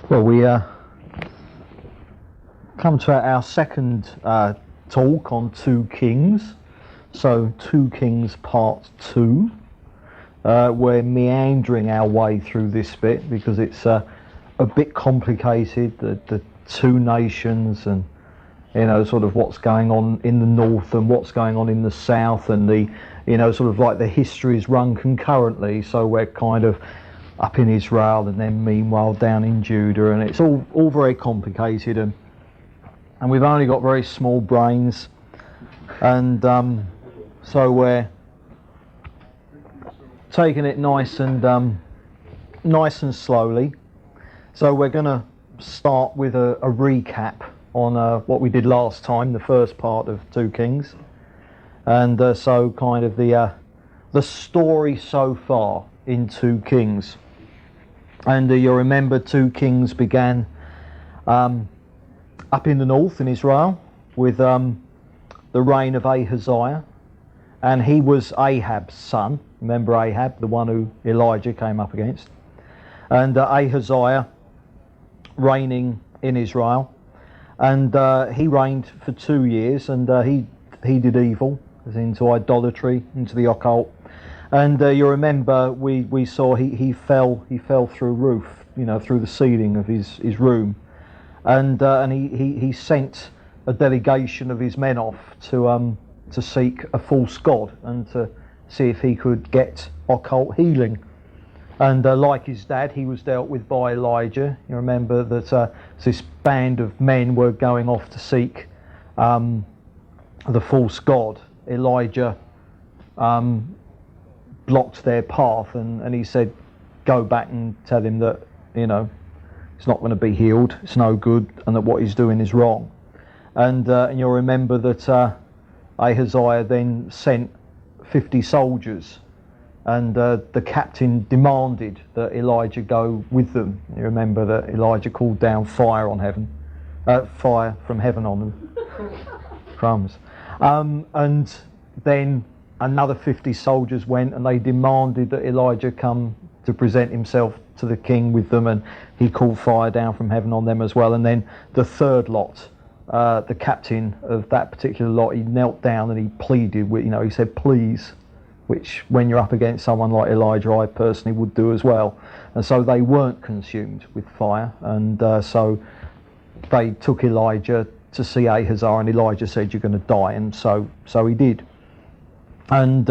Well, we come to our second talk on 2 Kings. So 2 Kings part 2. We're meandering our way through this bit because it's a bit complicated, the 2 nations, and sort of what's going on in the north and what's going on in the south, and the sort of like the histories run concurrently. So we're kind of up in Israel and then meanwhile down in Judah, and it's all very complicated, and we've only got very small brains, and so we're taking it nice and slowly. So we're going to start with a recap on what we did last time, the first part of 2 Kings, and so kind of the story so far in 2 Kings. And you'll remember 2 Kings began up in the north in Israel with the reign of Ahaziah, and he was Ahab's son. Remember Ahab, the one who Elijah came up against. And Ahaziah reigning in Israel, and he reigned for 2 years, and he did evil, as into idolatry, into the occult. And you remember we saw he fell through a roof, through the ceiling of his room, and he sent a delegation of his men off to seek a false god and to see if he could get occult healing. And like his dad, he was dealt with by Elijah. You remember that this band of men were going off to seek the false god. Elijah blocked their path, and he said, go back and tell him that it's not going to be healed, it's no good, and that what he's doing is wrong. And you'll remember that Ahaziah then sent 50 soldiers, and the captain demanded that Elijah go with them. You remember that Elijah called down fire from heaven on them. Crumbs. And then another 50 soldiers went, and they demanded that Elijah come to present himself to the king with them, and he called fire down from heaven on them as well. And then the third lot, the captain of that particular lot, he knelt down and he pleaded with, he said please, which when you're up against someone like Elijah, I personally would do as well. And so they weren't consumed with fire, and so they took Elijah to see Ahaziah, and Elijah said, you're going to die, and so he did. And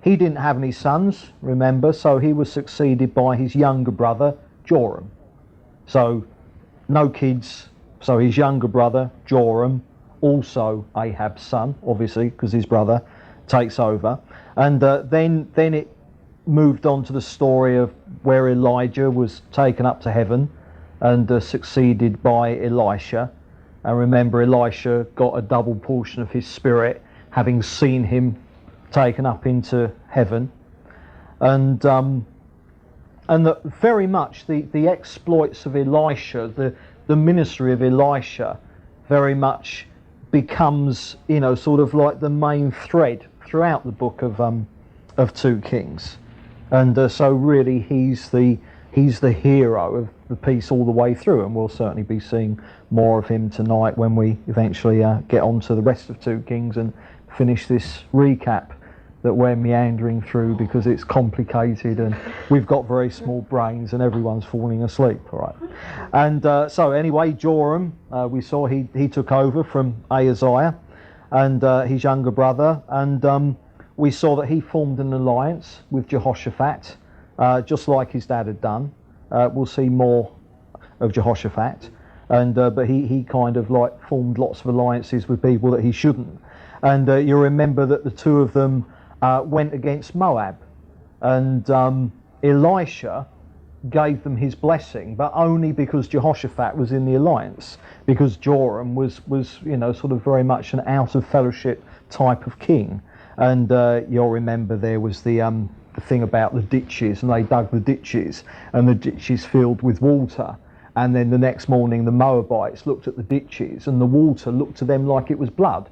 he didn't have any sons, remember, so he was succeeded by his younger brother Joram. So no kids, so his younger brother Joram, also Ahab's son, obviously, because his brother takes over. And then it moved on to the story of where Elijah was taken up to heaven and succeeded by Elisha. And remember, Elisha got a double portion of his spirit, having seen him taken up into heaven. And very much the exploits of Elisha, the ministry of Elisha, very much becomes sort of like the main thread throughout the book of 2 Kings. And so really he's the hero of the piece all the way through, and we'll certainly be seeing more of him tonight when we eventually get on to the rest of 2 Kings and finish this recap that we're meandering through, because it's complicated and we've got very small brains and everyone's falling asleep. All right. And so anyway, Joram, we saw he took over from Ahaziah and his younger brother, and we saw that he formed an alliance with Jehoshaphat, just like his dad had done. We'll see more of Jehoshaphat, and but he kind of like formed lots of alliances with people that he shouldn't. And you remember that the two of them went against Moab, and Elisha gave them his blessing, but only because Jehoshaphat was in the alliance, because Joram was sort of very much an out of fellowship type of king. And you'll remember there was the thing about the ditches, and they dug the ditches, and the ditches filled with water, and then the next morning the Moabites looked at the ditches, and the water looked to them like it was blood.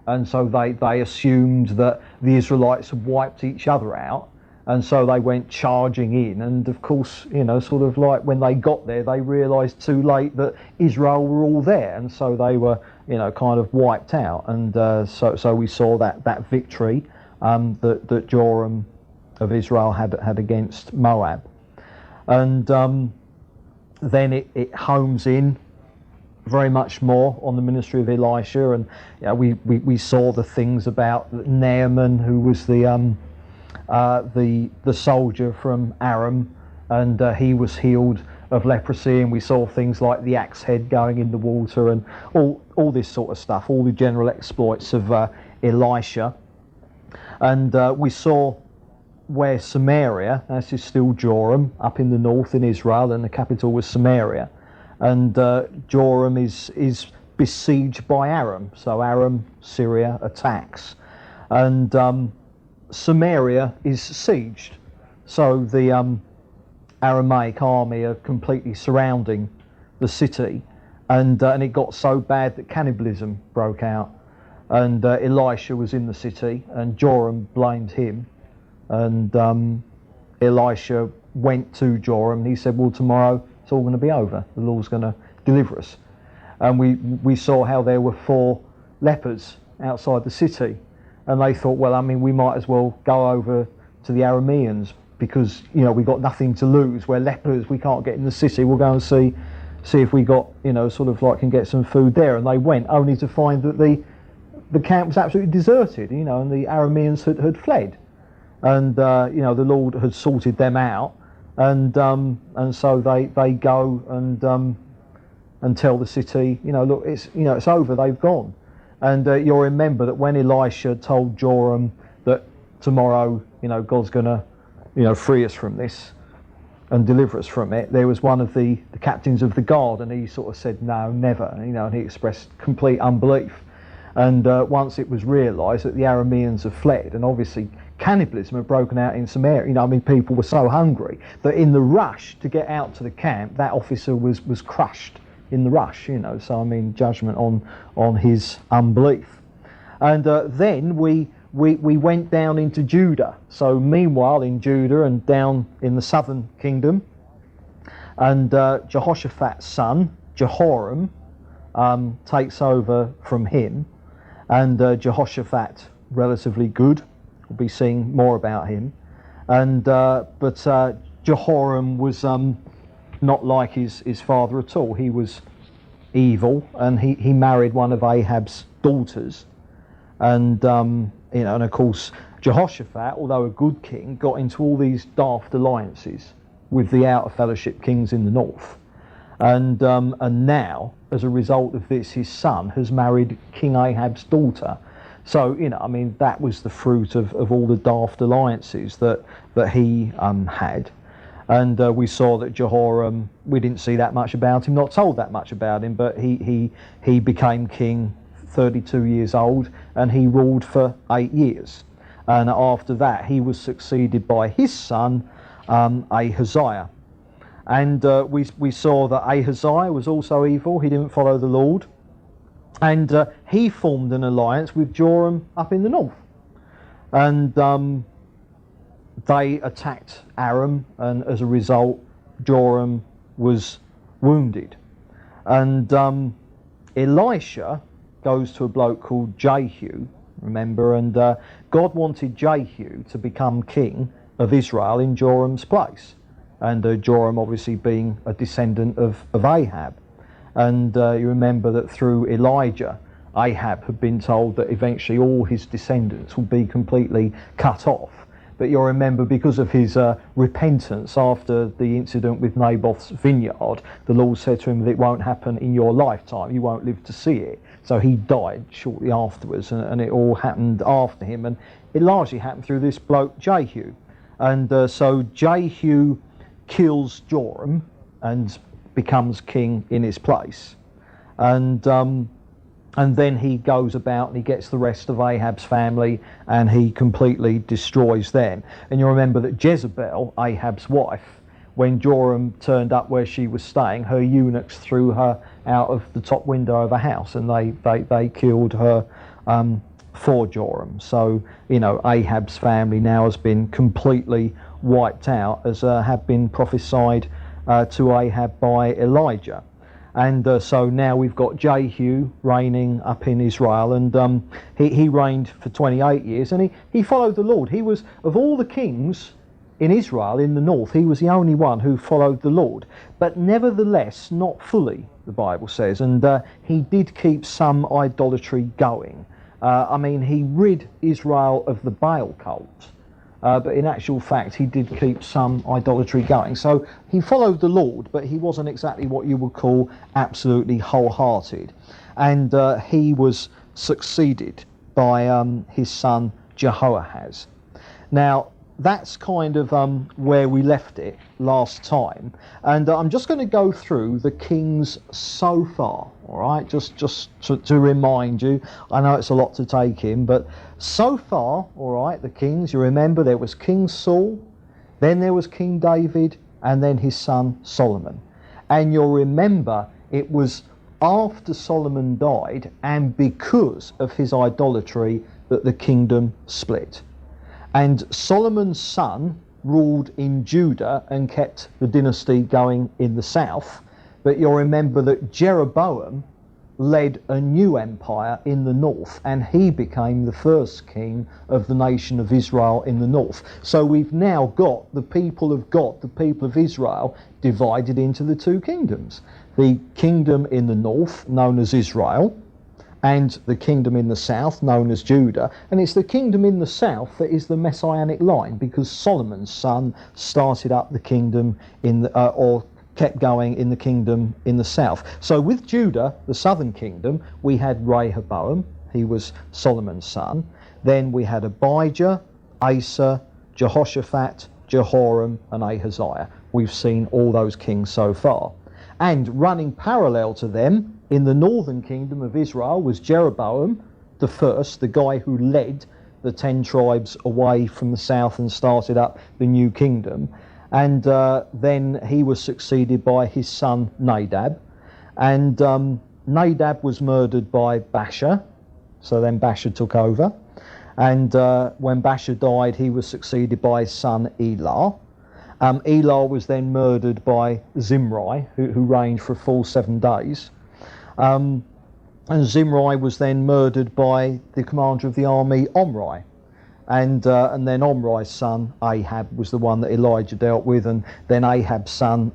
And so they assumed that the Israelites had wiped each other out, And so they went charging in, and of course, sort of like when they got there, they realised too late that Israel were all there, and so they were, kind of wiped out. And so we saw that victory that Joram of Israel had against Moab. And then it homes in very much more on the ministry of Elisha, and we saw the things about Naaman, who was the soldier from Aram, and he was healed of leprosy, and we saw things like the axe head going in the water, and all this sort of stuff, all the general exploits of Elisha. And we saw where Samaria, this is still Joram, up in the north in Israel, and the capital was Samaria, and Joram is besieged by Aram, so Aram, Syria, attacks, and Samaria is sieged, so the Aramaic army are completely surrounding the city, and it got so bad that cannibalism broke out, and Elisha was in the city, and Joram blamed him, and Elisha went to Joram, and he said, well, tomorrow it's all going to be over, the Lord's going to deliver us. And we saw how there were 4 lepers outside the city, and they thought, well, we might as well go over to the Arameans, because we've got nothing to lose. We're lepers, we can't get in the city, we'll go and see if we got, sort of like can get some food there. And they went, only to find that the camp was absolutely deserted, and the Arameans had fled. And the Lord had sorted them out, and so they go and tell the city, look, it's over, they've gone. And you'll remember that when Elisha told Joram that tomorrow, God's going to, free us from this and deliver us from it, there was one of the captains of the guard, and he sort of said, no, never, and he expressed complete unbelief. And once it was realised that the Arameans have fled, and obviously cannibalism had broken out in Samaria, people were so hungry that in the rush to get out to the camp, that officer was crushed in the rush, so judgment on his unbelief. And then we went down into Judah. So meanwhile in Judah and down in the southern kingdom, and Jehoshaphat's son Jehoram takes over from him, and Jehoshaphat, relatively good, we'll be seeing more about him, and but Jehoram was not like his father at all. He was evil, and he married one of Ahab's daughters, and and of course Jehoshaphat, although a good king, got into all these daft alliances with the outer fellowship kings in the north, and now as a result of this, his son has married King Ahab's daughter. So that was the fruit of all the daft alliances that he had. And we saw that Jehoram, we didn't see that much about him, not told that much about him, but he became king 32 years old, and he ruled for 8 years. And after that, he was succeeded by his son, Ahaziah. And we saw that Ahaziah was also evil. He didn't follow the Lord. And he formed an alliance with Joram up in the north. And they attacked Aram, and as a result, Joram was wounded. And Elisha goes to a bloke called Jehu, remember, and God wanted Jehu to become king of Israel in Joram's place. And Joram obviously being a descendant of Ahab. And you remember that through Elijah, Ahab had been told that eventually all his descendants would be completely cut off. But you'll remember, because of his repentance after the incident with Naboth's vineyard, the Lord said to him that it won't happen in your lifetime, you won't live to see it. So he died shortly afterwards, and it all happened after him. And it largely happened through this bloke Jehu. And so Jehu kills Joram and becomes king in his place. And then he goes about and he gets the rest of Ahab's family and he completely destroys them. And you remember that Jezebel, Ahab's wife, when Joram turned up where she was staying, her eunuchs threw her out of the top window of a house, and they killed her for Joram. So, Ahab's family now has been completely wiped out, as had been prophesied to Ahab by Elijah. And so now we've got Jehu reigning up in Israel, and he reigned for 28 years, and he followed the Lord. He was, of all the kings in Israel in the north, he was the only one who followed the Lord, but nevertheless not fully, the Bible says, and he did keep some idolatry going. He rid Israel of the Baal cult, but in actual fact he did keep some idolatry going. So he followed the Lord, but he wasn't exactly what you would call absolutely wholehearted. And he was succeeded by his son Jehoahaz. Now that's kind of where we left it last time, and I'm just going to go through the kings so far, all right, just to remind you. I know it's a lot to take in, but so far, all right, the kings, you remember there was King Saul, then there was King David, and then his son Solomon. And you'll remember it was after Solomon died and because of his idolatry that the kingdom split. And Solomon's son ruled in Judah and kept the dynasty going in the south. But you'll remember that Jeroboam led a new empire in the north, and he became the first king of the nation of Israel in the north. So we've now got the people of God, the people of Israel, divided into the two kingdoms. The kingdom in the north, known as Israel, and the kingdom in the south, known as Judah. And it's the kingdom in the south that is the messianic line, because Solomon's son started up the kingdom or kept going in the kingdom in the south. So with Judah, the southern kingdom, we had Rehoboam, he was Solomon's son. Then we had Abijah, Asa, Jehoshaphat, Jehoram, and Ahaziah. We've seen all those kings so far. And running parallel to them, in the northern kingdom of Israel, was Jeroboam the first, the guy who led the 10 tribes away from the south and started up the new kingdom. And then he was succeeded by his son Nadab. And Nadab was murdered by Baasha, so then Baasha took over. And when Baasha died, he was succeeded by his son Elah. Elah was then murdered by Zimri, who reigned for a full 7 days. And Zimri was then murdered by the commander of the army, Omri. And then Omri's son, Ahab, was the one that Elijah dealt with, and then Ahab's son,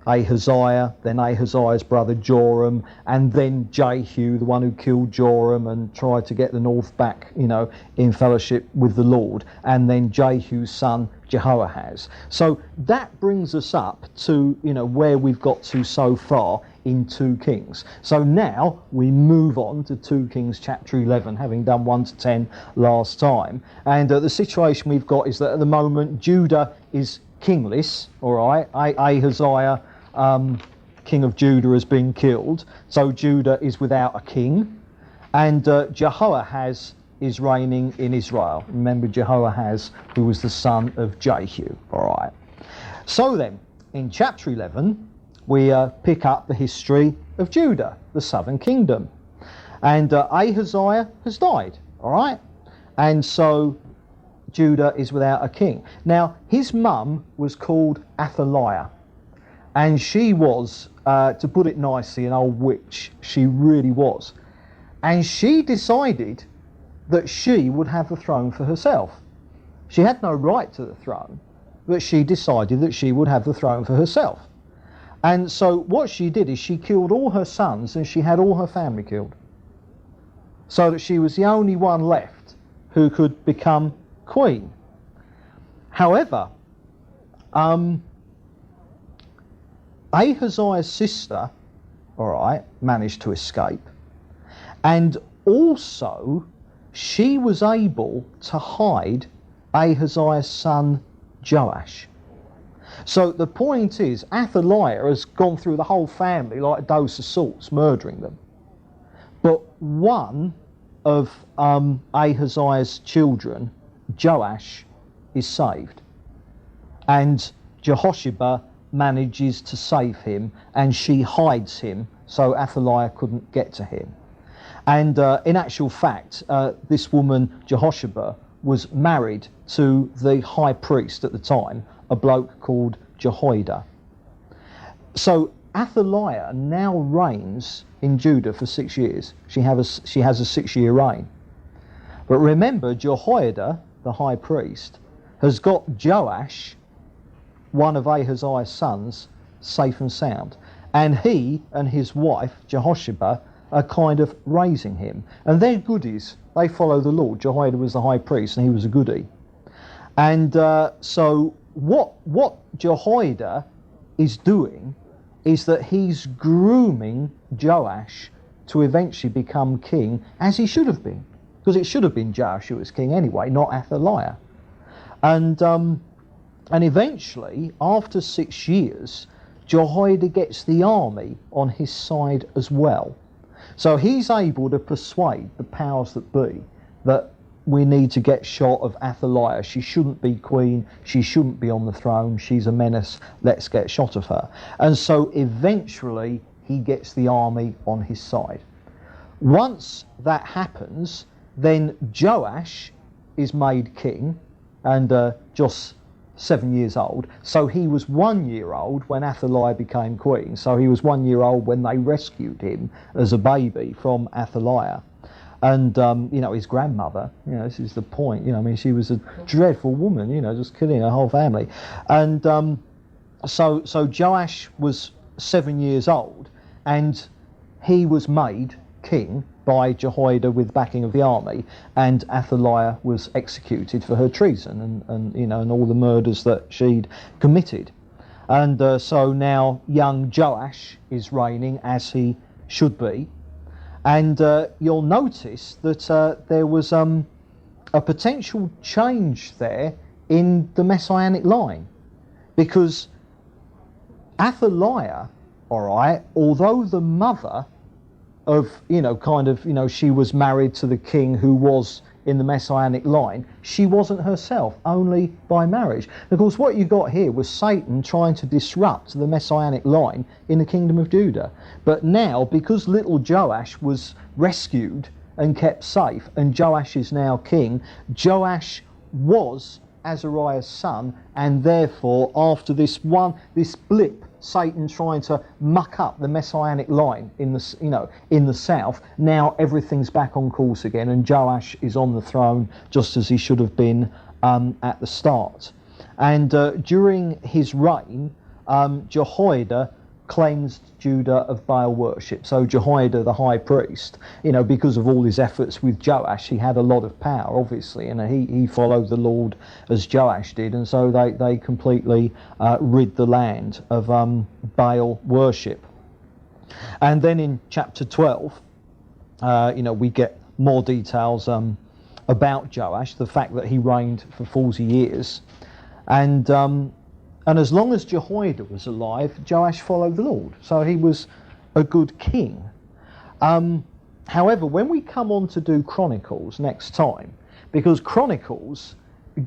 Ahaziah, then Ahaziah's brother Joram, and then Jehu, the one who killed Joram and tried to get the north back, in fellowship with the Lord, and then Jehu's son Jehoahaz. So that brings us up to, where we've got to so far in 2 Kings. So now we move on to 2 Kings chapter 11, having done 1 to 10 last time. And the situation we've got is that at the moment Judah is kingless, all right. Ahaziah, king of Judah, has been killed, so Judah is without a king, and Jehoahaz is reigning in Israel. Remember Jehoahaz, who was the son of Jehu, all right. So then, in chapter 11, we pick up the history of Judah, the southern kingdom, and Ahaziah has died, all right, and so Judah is without a king. Now, his mum was called Athaliah, and she was, to put it nicely, an old witch. She really was. And she decided that she would have the throne for herself. She had no right to the throne, but she decided that she would have the throne for herself. And so what she did is she killed all her sons, and she had all her family killed, so that she was the only one left who could become queen. However, Ahaziah's sister, all right, managed to escape, and also she was able to hide Ahaziah's son Joash. So the point is, Athaliah has gone through the whole family like a dose of salts, murdering them. But one of Ahaziah's children, Joash, is saved. And Jehoshaphat manages to save him, and she hides him so Athaliah couldn't get to him. And in actual fact, this woman, Jehosheba, was married to the high priest at the time, a bloke called Jehoiada. So Athaliah now reigns in Judah for 6 years. She has a 6-year reign. But remember, Jehoiada, the high priest, has got Joash, one of Ahaziah's sons, safe and sound. And he and his wife, Jehosheba, are kind of raising him. And they're goodies. They follow the Lord. Jehoiada was the high priest and he was a goodie. And so what Jehoiada is doing is that he's grooming Joash to eventually become king, as he should have been. Because it should have been Joash who was king anyway, not Athaliah. And eventually, after 6 years, Jehoiada gets the army on his side as well. So he's able to persuade the powers that be that we need to get shot of Athaliah. She shouldn't be queen. She shouldn't be on the throne. She's a menace. Let's get shot of her. And so eventually he gets the army on his side. Once that happens, then Joash is made king, and just 7 years old. So he was 1 year old when Athaliah became queen. So he was 1 year old when they rescued him as a baby from Athaliah. And, his grandmother, this is the point, she was a dreadful woman, just killing her whole family. And so Joash was 7 years old, and he was made king by Jehoiada with backing of the army, and Athaliah was executed for her treason and all the murders that she'd committed. And so now young Joash is reigning as he should be. And you'll notice that there was a potential change there in the Messianic line, because Athaliah, all right, although the mother of, she was married to the king who was in the Messianic line, she wasn't herself, only by marriage. And of course, what you got here was Satan trying to disrupt the Messianic line in the kingdom of Judah. But now, because little Joash was rescued and kept safe, and Joash is now king, Joash was Azariah's son, and therefore, after this blip, Satan trying to muck up the Messianic line in the south, now everything's back on course again, and Joash is on the throne just as he should have been at the start. And during his reign, Jehoiada cleansed Judah of Baal worship. So Jehoiada, the high priest, because of all his efforts with Joash, he had a lot of power, obviously, and he followed the Lord as Joash did, and so they completely rid the land of Baal worship. And then in chapter 12, we get more details about Joash, the fact that he reigned for 40 years, and as long as Jehoiada was alive, Joash followed the Lord. So he was a good king. However, when we come on to do Chronicles next time, because Chronicles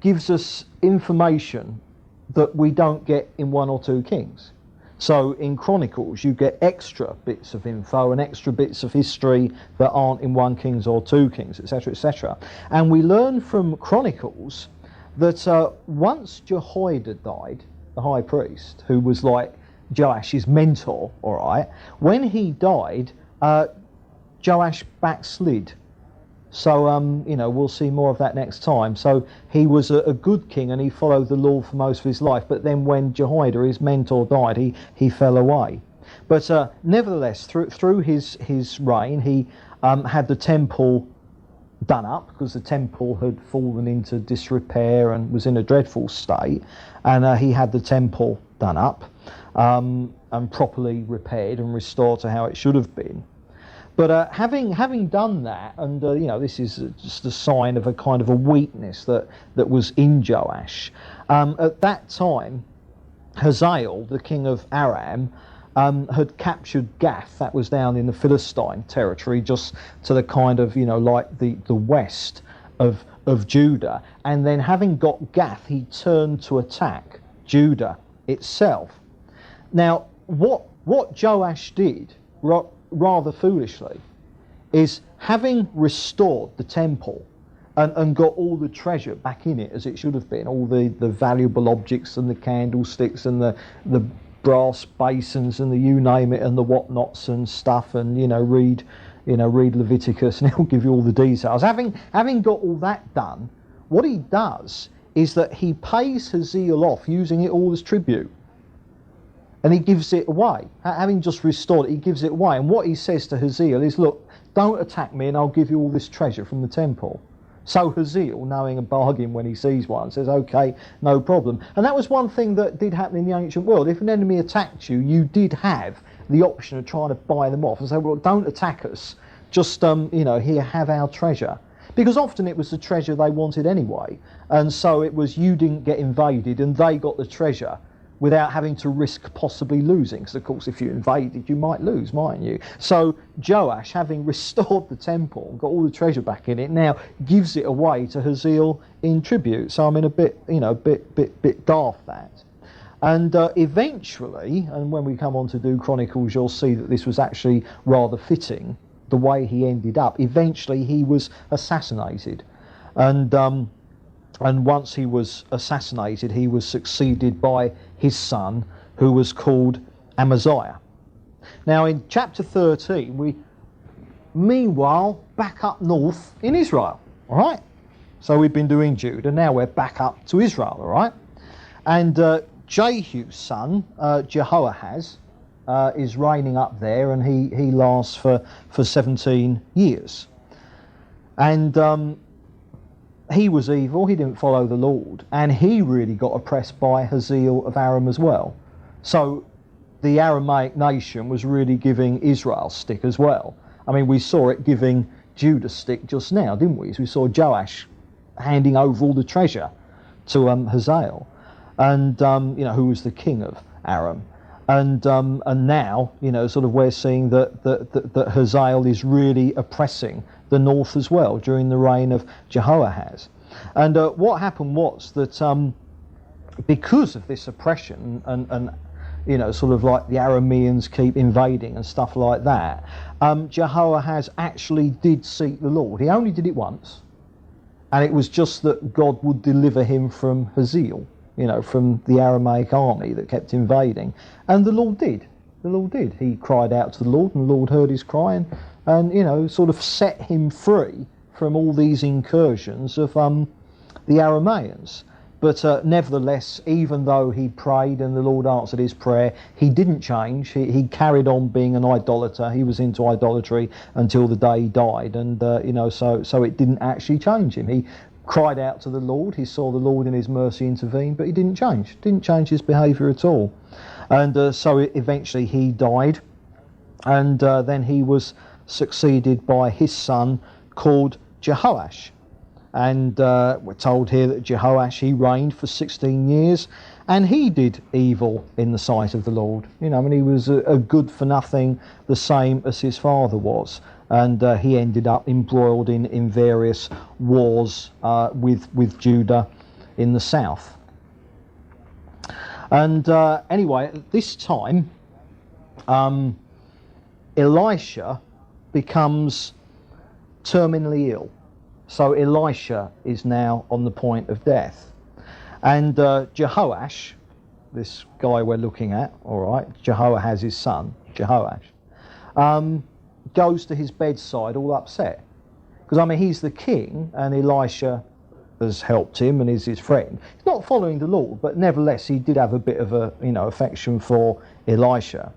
gives us information that we don't get in 1 or 2 Kings. So in Chronicles, you get extra bits of info and extra bits of history that aren't in 1 Kings or 2 Kings, etc., etc. And we learn from Chronicles that once Jehoiada died, the high priest, who was like Joash's mentor, all right, when he died, Joash backslid. So, we'll see more of that next time. So he was a good king and he followed the Lord for most of his life. But then when Jehoiada, his mentor, died, he fell away. But nevertheless, through his reign, he had the temple done up, because the temple had fallen into disrepair and was in a dreadful state, and he had the temple done up and properly repaired and restored to how it should have been. But having done that, and this is just a sign of a kind of a weakness that was in Joash. At that time, Hazael, the king of Aram, had captured Gath. That was down in the Philistine territory, just to the kind of like the west of Judah. And then, having got Gath, he turned to attack Judah itself. Now, what Joash did rather foolishly is having restored the temple and got all the treasure back in it as it should have been, all the valuable objects and the candlesticks and the brass basins and the you name it and the whatnots and stuff, and read Leviticus and he'll give you all the details. Having got all that done, what he does is that he pays Hazael off using it all as tribute. And he gives it away. Having just restored it, he gives it away. And what he says to Hazael is, look, don't attack me and I'll give you all this treasure from the temple. So Hazael, knowing a bargain when he sees one, says, okay, no problem. And that was one thing that did happen in the ancient world. If an enemy attacked you, you did have the option of trying to buy them off and say, well, don't attack us. Just, here, have our treasure. Because often it was the treasure they wanted anyway. And so it was you didn't get invaded and they got the treasure without having to risk possibly losing. Because, of course, if you invaded, you might lose, mightn't you? So Joash, having restored the temple and got all the treasure back in it, now gives it away to Hazael in tribute. So, I mean, a bit daft, that. And eventually, and when we come on to do Chronicles, you'll see that this was actually rather fitting, the way he ended up. Eventually, he was assassinated. And once he was assassinated, he was succeeded by his son, who was called Amaziah. Now, in chapter 13, we, meanwhile, back up north in Israel, all right? So we've been doing Judah, now we're back up to Israel, all right? And Jehu's son, Jehoahaz, is reigning up there, and he lasts for 17 years. And he was evil, he didn't follow the Lord, and he really got oppressed by Hazael of Aram as well. So the Aramaic nation was really giving Israel stick as well. I mean, we saw it giving Judah stick just now, didn't we? So we saw Joash handing over all the treasure to Hazael, and who was the king of Aram. And now, sort of we're seeing that Hazael is really oppressing the north as well during the reign of Jehoahaz. And what happened was that because of this oppression and sort of like the Arameans keep invading and stuff like that, Jehoahaz actually did seek the Lord. He only did it once, and it was just that God would deliver him from Hazael, from the Aramaic army that kept invading. And the Lord did. The Lord did. He cried out to the Lord, and the Lord heard his cry and sort of set him free from all these incursions of the Arameans. But nevertheless, even though he prayed and the Lord answered his prayer, he didn't change. He carried on being an idolater. He was into idolatry until the day he died. And, so it didn't actually change him. He cried out to the Lord. He saw the Lord in his mercy intervene, but he didn't change. Didn't change his behaviour at all. And so eventually he died. And then he was succeeded by his son called Jehoash. And we're told here that Jehoash, he reigned for 16 years, and he did evil in the sight of the Lord. He was a good for nothing, the same as his father was. And he ended up embroiled in various wars with Judah in the south. And anyway, at this time, Elisha becomes terminally ill. So Elisha is now on the point of death. And Jehoash, this guy we're looking at, all right, Jehoahaz's son, Jehoash, goes to his bedside all upset. Because, he's the king, and Elisha has helped him and is his friend. He's not following the Lord, but nevertheless, he did have a bit of a, affection for Elisha.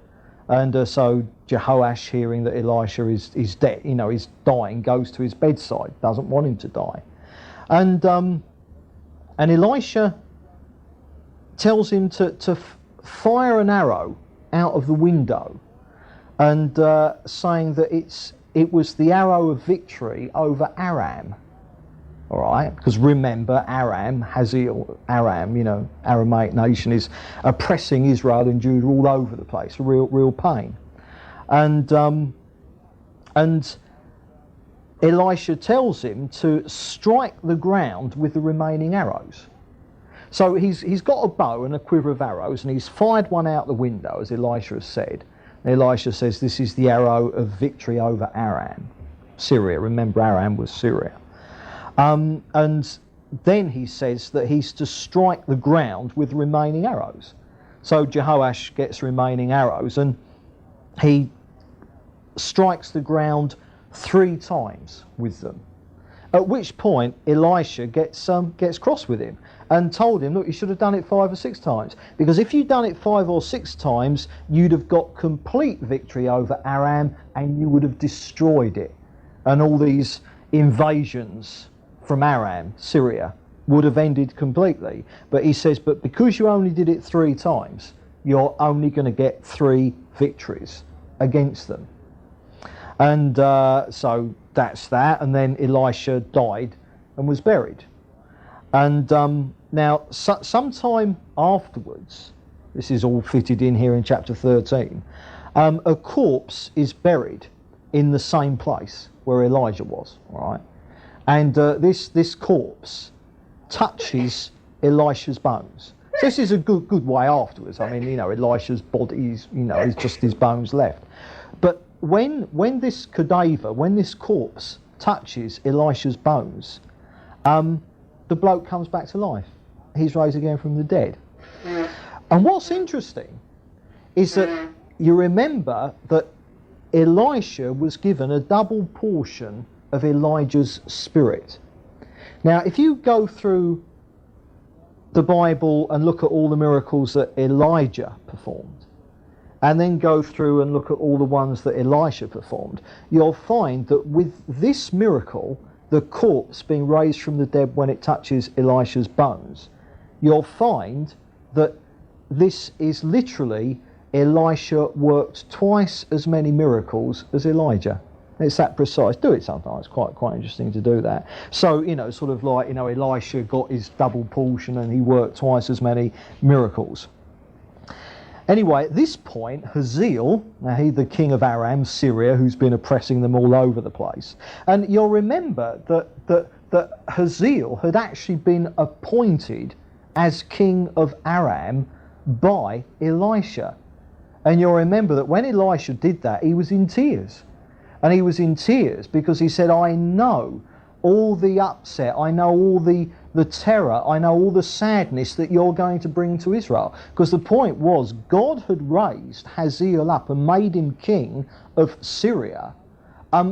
And so Jehoash, hearing that Elisha is dead, is dying, goes to his bedside, doesn't want him to die. And Elisha tells him to fire an arrow out of the window, and saying that it was the arrow of victory over Aram. All right, because remember, Hazael, Aramaic nation is oppressing Israel and Judah all over the place, a real pain. And Elisha tells him to strike the ground with the remaining arrows. So he's got a bow and a quiver of arrows, and he's fired one out the window, as Elisha has said. And Elisha says, this is the arrow of victory over Aram. Syria. Remember, Aram was Syria. And then he says that he's to strike the ground with remaining arrows. So Jehoash gets remaining arrows, and he strikes the ground 3 times with them. At which point Elisha gets cross with him and told him, look, you should have done it 5 or 6 times, because if you'd done it 5 or 6 times, you'd have got complete victory over Aram and you would have destroyed it, and all these invasions from Aram, Syria, would have ended completely. But he says, but because you only did it 3 times, you're only going to get 3 victories against them. And so that's that. And then Elisha died and was buried. And now, sometime afterwards, this is all fitted in here in chapter 13, a corpse is buried in the same place where Elijah was, all right? And this corpse touches Elisha's bones. So this is a good way afterwards. I mean, Elisha's body is, is just his bones left. But when this cadaver, when this corpse touches Elisha's bones, the bloke comes back to life. He's raised again from the dead. And what's interesting is that you remember that Elisha was given a double portion of Elijah's spirit. Now, if you go through the Bible and look at all the miracles that Elijah performed, and then go through and look at all the ones that Elisha performed, you'll find that with this miracle, the corpse being raised from the dead when it touches Elisha's bones, you'll find that this is literally Elisha worked twice as many miracles as Elijah. It's that precise. Do it sometimes. Quite interesting to do that. So, sort of like, Elisha got his double portion and he worked twice as many miracles. Anyway, at this point, Hazael, now he's the king of Aram, Syria, who's been oppressing them all over the place. And you'll remember that Hazael had actually been appointed as king of Aram by Elisha. And you'll remember that when Elisha did that, he was in tears. And he was in tears because he said, I know all the upset, I know all the terror, I know all the sadness that you're going to bring to Israel. Because the point was, God had raised Hazael up and made him king of Syria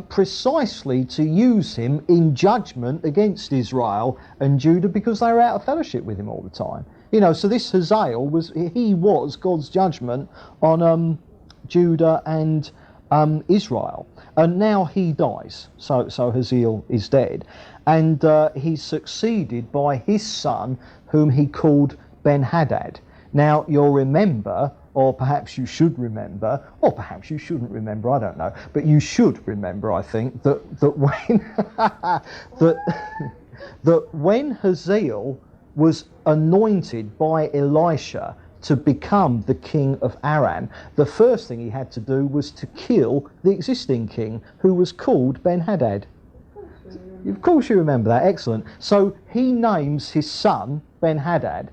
precisely to use him in judgment against Israel and Judah, because they were out of fellowship with him all the time. So this Hazael was God's judgment on Judah and Israel. And now he dies, so Hazael is dead. And he's succeeded by his son, whom he called Ben-Hadad. Now, you'll remember, or perhaps you should remember, or perhaps you shouldn't remember, I don't know, but you should remember, I think, that when Hazael was anointed by Elisha to become the king of Aram, the first thing he had to do was to kill the existing king, who was called Ben-Hadad. Of course you remember that, excellent. So he names his son Ben-Hadad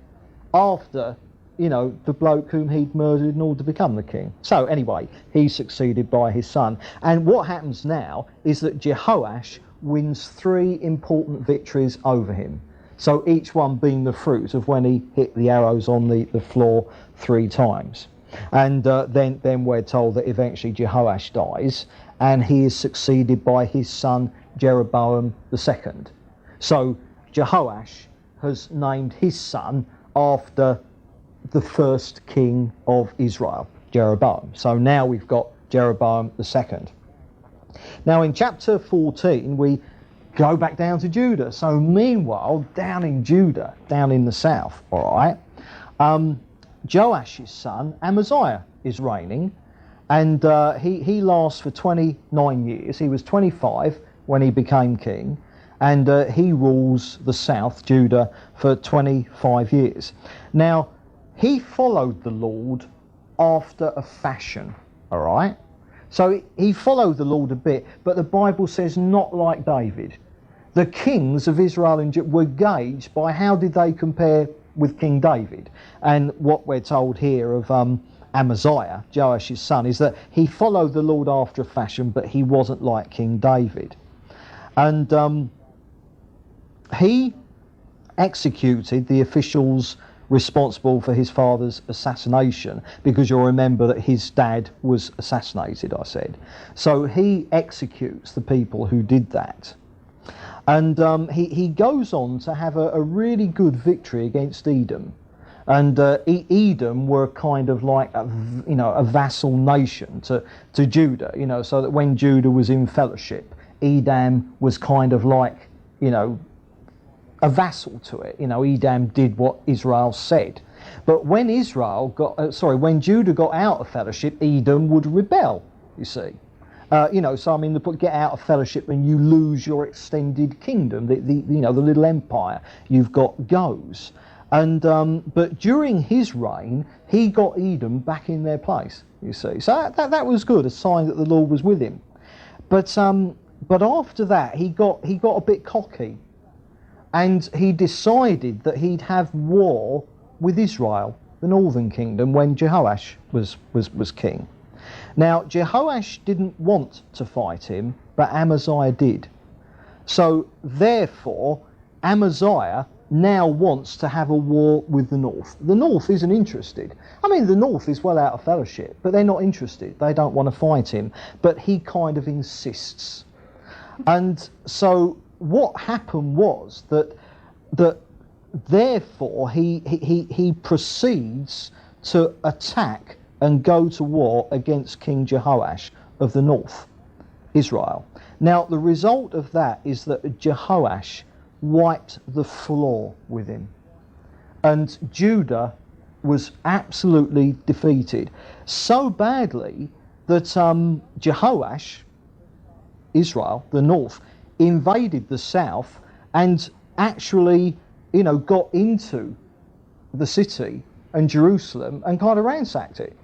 after, the bloke whom he'd murdered in order to become the king. So anyway, he's succeeded by his son. And what happens now is that Jehoash wins 3 important victories over him. So each one being the fruit of when he hit the arrows on the floor 3 times. And then we're told that eventually Jehoash dies, and he is succeeded by his son Jeroboam II. So Jehoash has named his son after the first king of Israel, Jeroboam. So now we've got Jeroboam II. Now in chapter 14 we go back down to Judah. So meanwhile, down in Judah, down in the south, all right, Joash's son Amaziah is reigning, and he lasts for 29 years. He was 25 when he became king, and he rules the south, Judah, for 25 years. Now, he followed the Lord after a fashion, all right? So he followed the Lord a bit, but the Bible says not like David. The kings of Israel and Judah were gauged by how did they compare with King David. And what we're told here of Amaziah, Joash's son, is that he followed the Lord after a fashion, but he wasn't like King David. And he executed the officials responsible for his father's assassination, because you'll remember that his dad was assassinated, I said. So he executes the people who did that. And he goes on to have a really good victory against Edom. And Edom were kind of like a vassal nation to Judah, so that when Judah was in fellowship, Edom was kind of like, a vassal to it. Edom did what Israel said. But when when Judah got out of fellowship, Edom would rebel, you see. So I mean, get out of fellowship and you lose your extended kingdom, the little empire you've got goes. And but during his reign, he got Edom back in their place, you see. So that was good, a sign that the Lord was with him. But after that, he got a bit cocky. And he decided that he'd have war with Israel, the northern kingdom, when Jehoash was king. Now, Jehoash didn't want to fight him, but Amaziah did. So, therefore, Amaziah now wants to have a war with the north. The north isn't interested. I mean, the north is well out of fellowship, but they're not interested. They don't want to fight him. But he kind of insists. And so what happened was that therefore he proceeds to attack and go to war against King Jehoash of the north, Israel. Now the result of that is that Jehoash wiped the floor with him, and Judah was absolutely defeated, so badly that Jehoash, Israel, the north, invaded the south and actually, got into the city and Jerusalem and kind of ransacked it.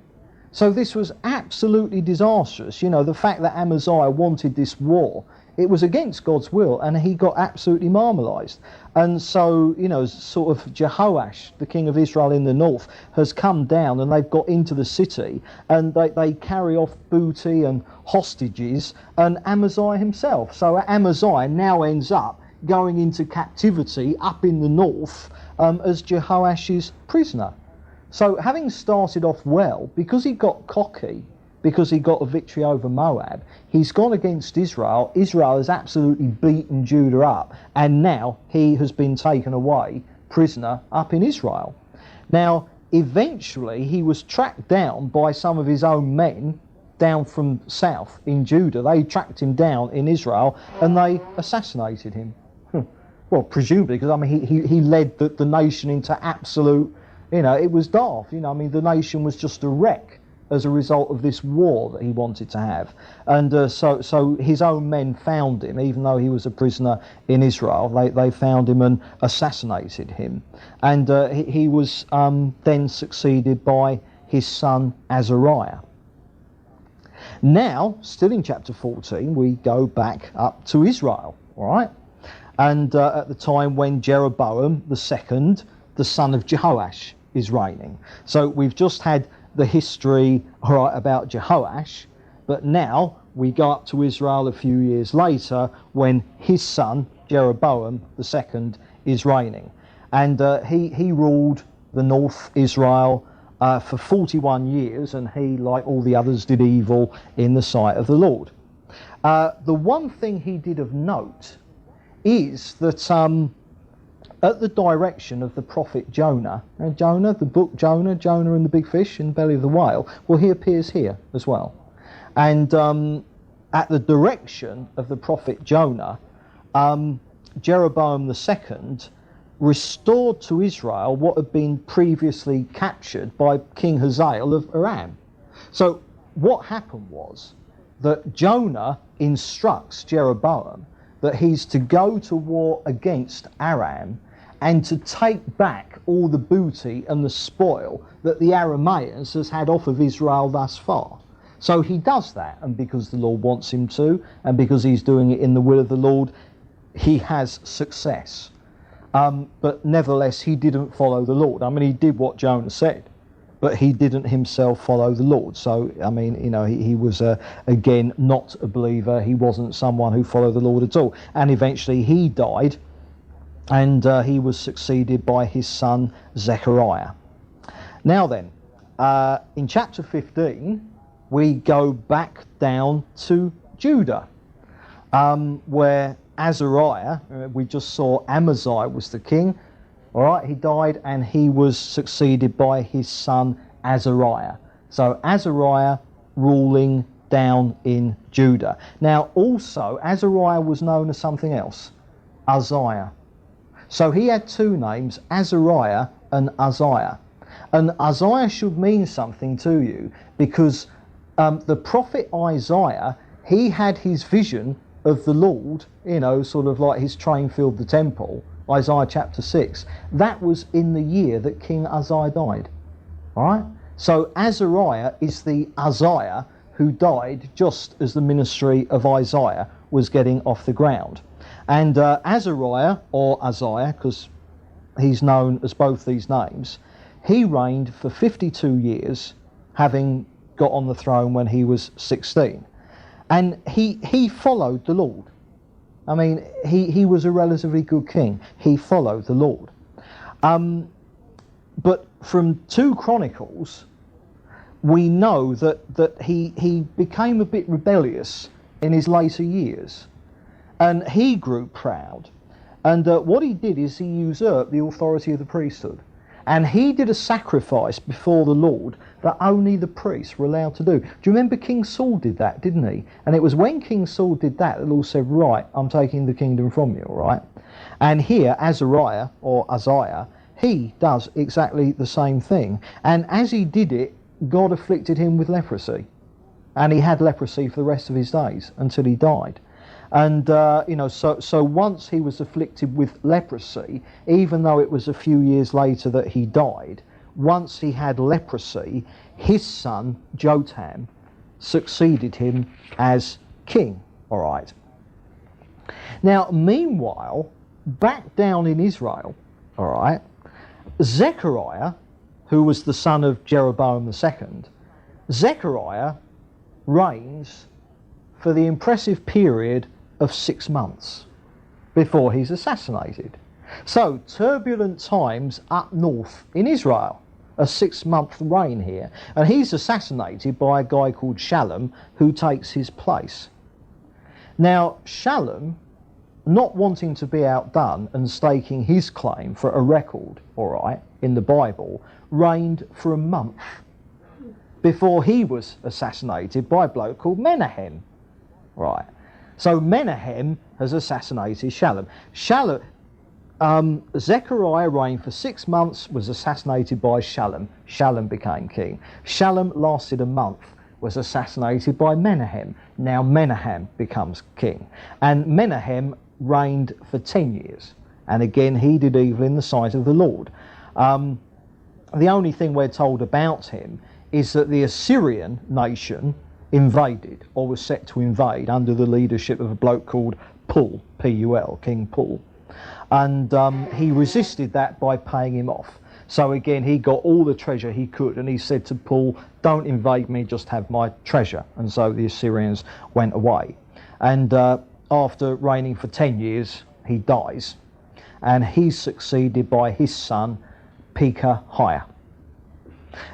So this was absolutely disastrous. The fact that Amaziah wanted this war, it was against God's will, and he got absolutely marmalised. And so, sort of Jehoash, the king of Israel in the north, has come down and they've got into the city and they carry off booty and hostages and Amaziah himself. So Amaziah now ends up going into captivity up in the north as Jehoash's prisoner. So having started off well, because he got cocky, because he got a victory over Moab, he's gone against Israel. Israel has absolutely beaten Judah up, and now he has been taken away prisoner up in Israel. Now, eventually he was tracked down by some of his own men down from south in Judah. They tracked him down in Israel and they assassinated him. Well, presumably, because I mean he led the nation into absolute, it was daft. I mean the nation was just a wreck as a result of this war that he wanted to have. And so his own men found him, even though he was a prisoner in Israel. They found him and assassinated him. And he was then succeeded by his son Azariah. Now, still in chapter 14, we go back up to Israel, all right? And at the time when Jeroboam II, the son of Jehoash, is reigning. So we've just had the history about Jehoash, but now we go up to Israel a few years later when his son Jeroboam II is reigning, and he ruled the north Israel for 41 years, and he, like all the others, did evil in the sight of the Lord. The one thing he did of note is that at the direction of the prophet Jonah. Now Jonah, the book Jonah and the big fish in the belly of the whale, well, he appears here as well. And at the direction of the prophet Jonah, Jeroboam II restored to Israel what had been previously captured by King Hazael of Aram. So what happened was that Jonah instructs Jeroboam that he's to go to war against Aram and to take back all the booty and the spoil that the Arameans has had off of Israel thus far. So he does that, and because the Lord wants him to, and because he's doing it in the will of the Lord, he has success. But nevertheless, he didn't follow the Lord. I mean, he did what Jonah said. but he didn't himself follow the Lord. So, I mean, you know, he was, again, not a believer. He wasn't someone who followed the Lord at all. And eventually he died, and he was succeeded by his son Zechariah. Now then, in chapter 15, we go back down to Judah, where Azariah, we just saw Amaziah was the king. All right, he died and he was succeeded by his son Azariah. So Azariah ruling down in Judah. Now also Azariah was known as something else, Uzziah. So he had two names, Azariah and Uzziah. And Uzziah should mean something to you, because the prophet Isaiah, he had his vision of the Lord, you know, sort of like his train filled the temple, Isaiah chapter 6. That was in the year that King Uzziah died. All right? So Azariah is the Uzziah who died just as the ministry of Isaiah was getting off the ground. And Azariah, or Uzziah, because he's known as both these names, he reigned for 52 years, having got on the throne when he was 16. And he followed the Lord. I mean, he was a relatively good king. He followed the Lord. But from 2 Chronicles, we know that he became a bit rebellious in his later years. And he grew proud. And what he did is he usurped the authority of the priesthood. And he did a sacrifice before the Lord that only the priests were allowed to do. Do you remember King Saul did that, didn't he? And it was when King Saul did that, the Lord said, right, I'm taking the kingdom from you, all right? And here, Azariah, or Uzziah, he does exactly the same thing. And as he did it, God afflicted him with leprosy. And he had leprosy for the rest of his days until he died. And, you know, so once he was afflicted with leprosy, even though it was a few years later that he died, once he had leprosy, his son, Jotham, succeeded him as king, all right. Now, meanwhile, back down in Israel, all right, Zechariah, who was the son of Jeroboam II, Zechariah reigns for the impressive period of 6 months before he's assassinated. So turbulent times up north in Israel, a 6-month reign here, and he's assassinated by a guy called Shallum who takes his place. Now Shallum, not wanting to be outdone and staking his claim for a record, all right, in the Bible, reigned for a month before he was assassinated by a bloke called Menahem, right. So Menahem has assassinated Shallum. Zechariah reigned for 6 months, was assassinated by Shallum. Shallum became king. Shallum lasted a month, was assassinated by Menahem. Now Menahem becomes king. And Menahem reigned for 10 years. And again, he did evil in the sight of the Lord. The only thing we're told about him is that the Assyrian nation invaded, or was set to invade, under the leadership of a bloke called Pul, P-U-L, King Pul. And he resisted that by paying him off. So again, he got all the treasure he could, and he said to Pul, don't invade me, just have my treasure. And so the Assyrians went away. And after reigning for 10 years, he dies. And he's succeeded by his son, Pekahiah.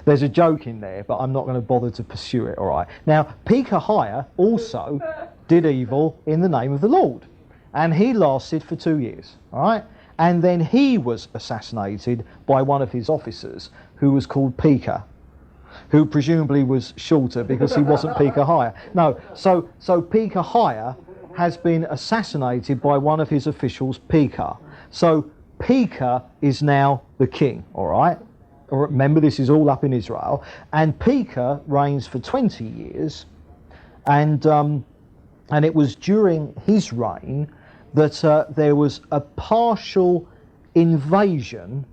There's a joke in there, but I'm not going to bother to pursue it, all right? Now, Pekahiah also did evil in the name of the Lord, and he lasted for 2 years, all right? And then he was assassinated by one of his officers, who was called Pekah, who presumably was shorter because he wasn't Pekahiah. No, so Pekahiah has been assassinated by one of his officials, Pekah. So Pekah is now the king, all right? Remember, this is all up in Israel. And Pekah reigns for 20 years. And it was during his reign that there was a partial invasion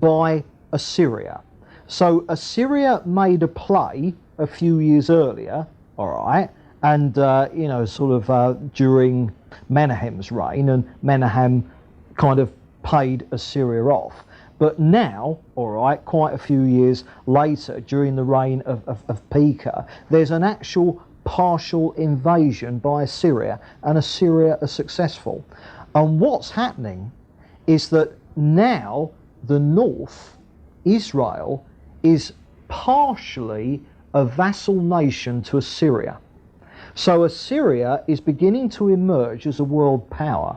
by Assyria. So Assyria made a play a few years earlier, all right, and, you know, sort of during Menahem's reign, and Menahem kind of paid Assyria off. But now, all right, quite a few years later, during the reign of Pekah, there's an actual partial invasion by Assyria, and Assyria are successful. And what's happening is that now the north, Israel, is partially a vassal nation to Assyria. So Assyria is beginning to emerge as a world power,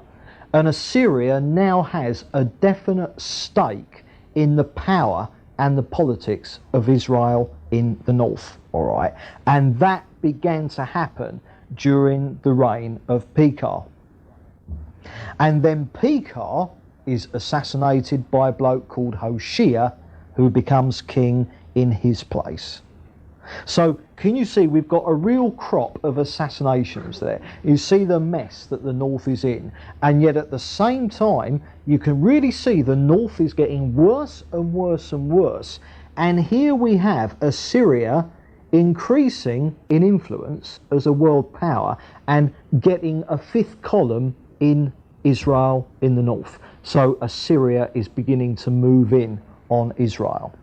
and Assyria now has a definite stake in the power and the politics of Israel in the north, all right? And that began to happen during the reign of Pekah. And then Pekah is assassinated by a bloke called Hoshea, who becomes king in his place. So can you see we've got a real crop of assassinations there? You see the mess that the north is in, and yet at the same time you can really see the north is getting worse and worse and worse. And here we have Assyria increasing in influence as a world power and getting a fifth column in Israel in the north. So Assyria is beginning to move in on Israel.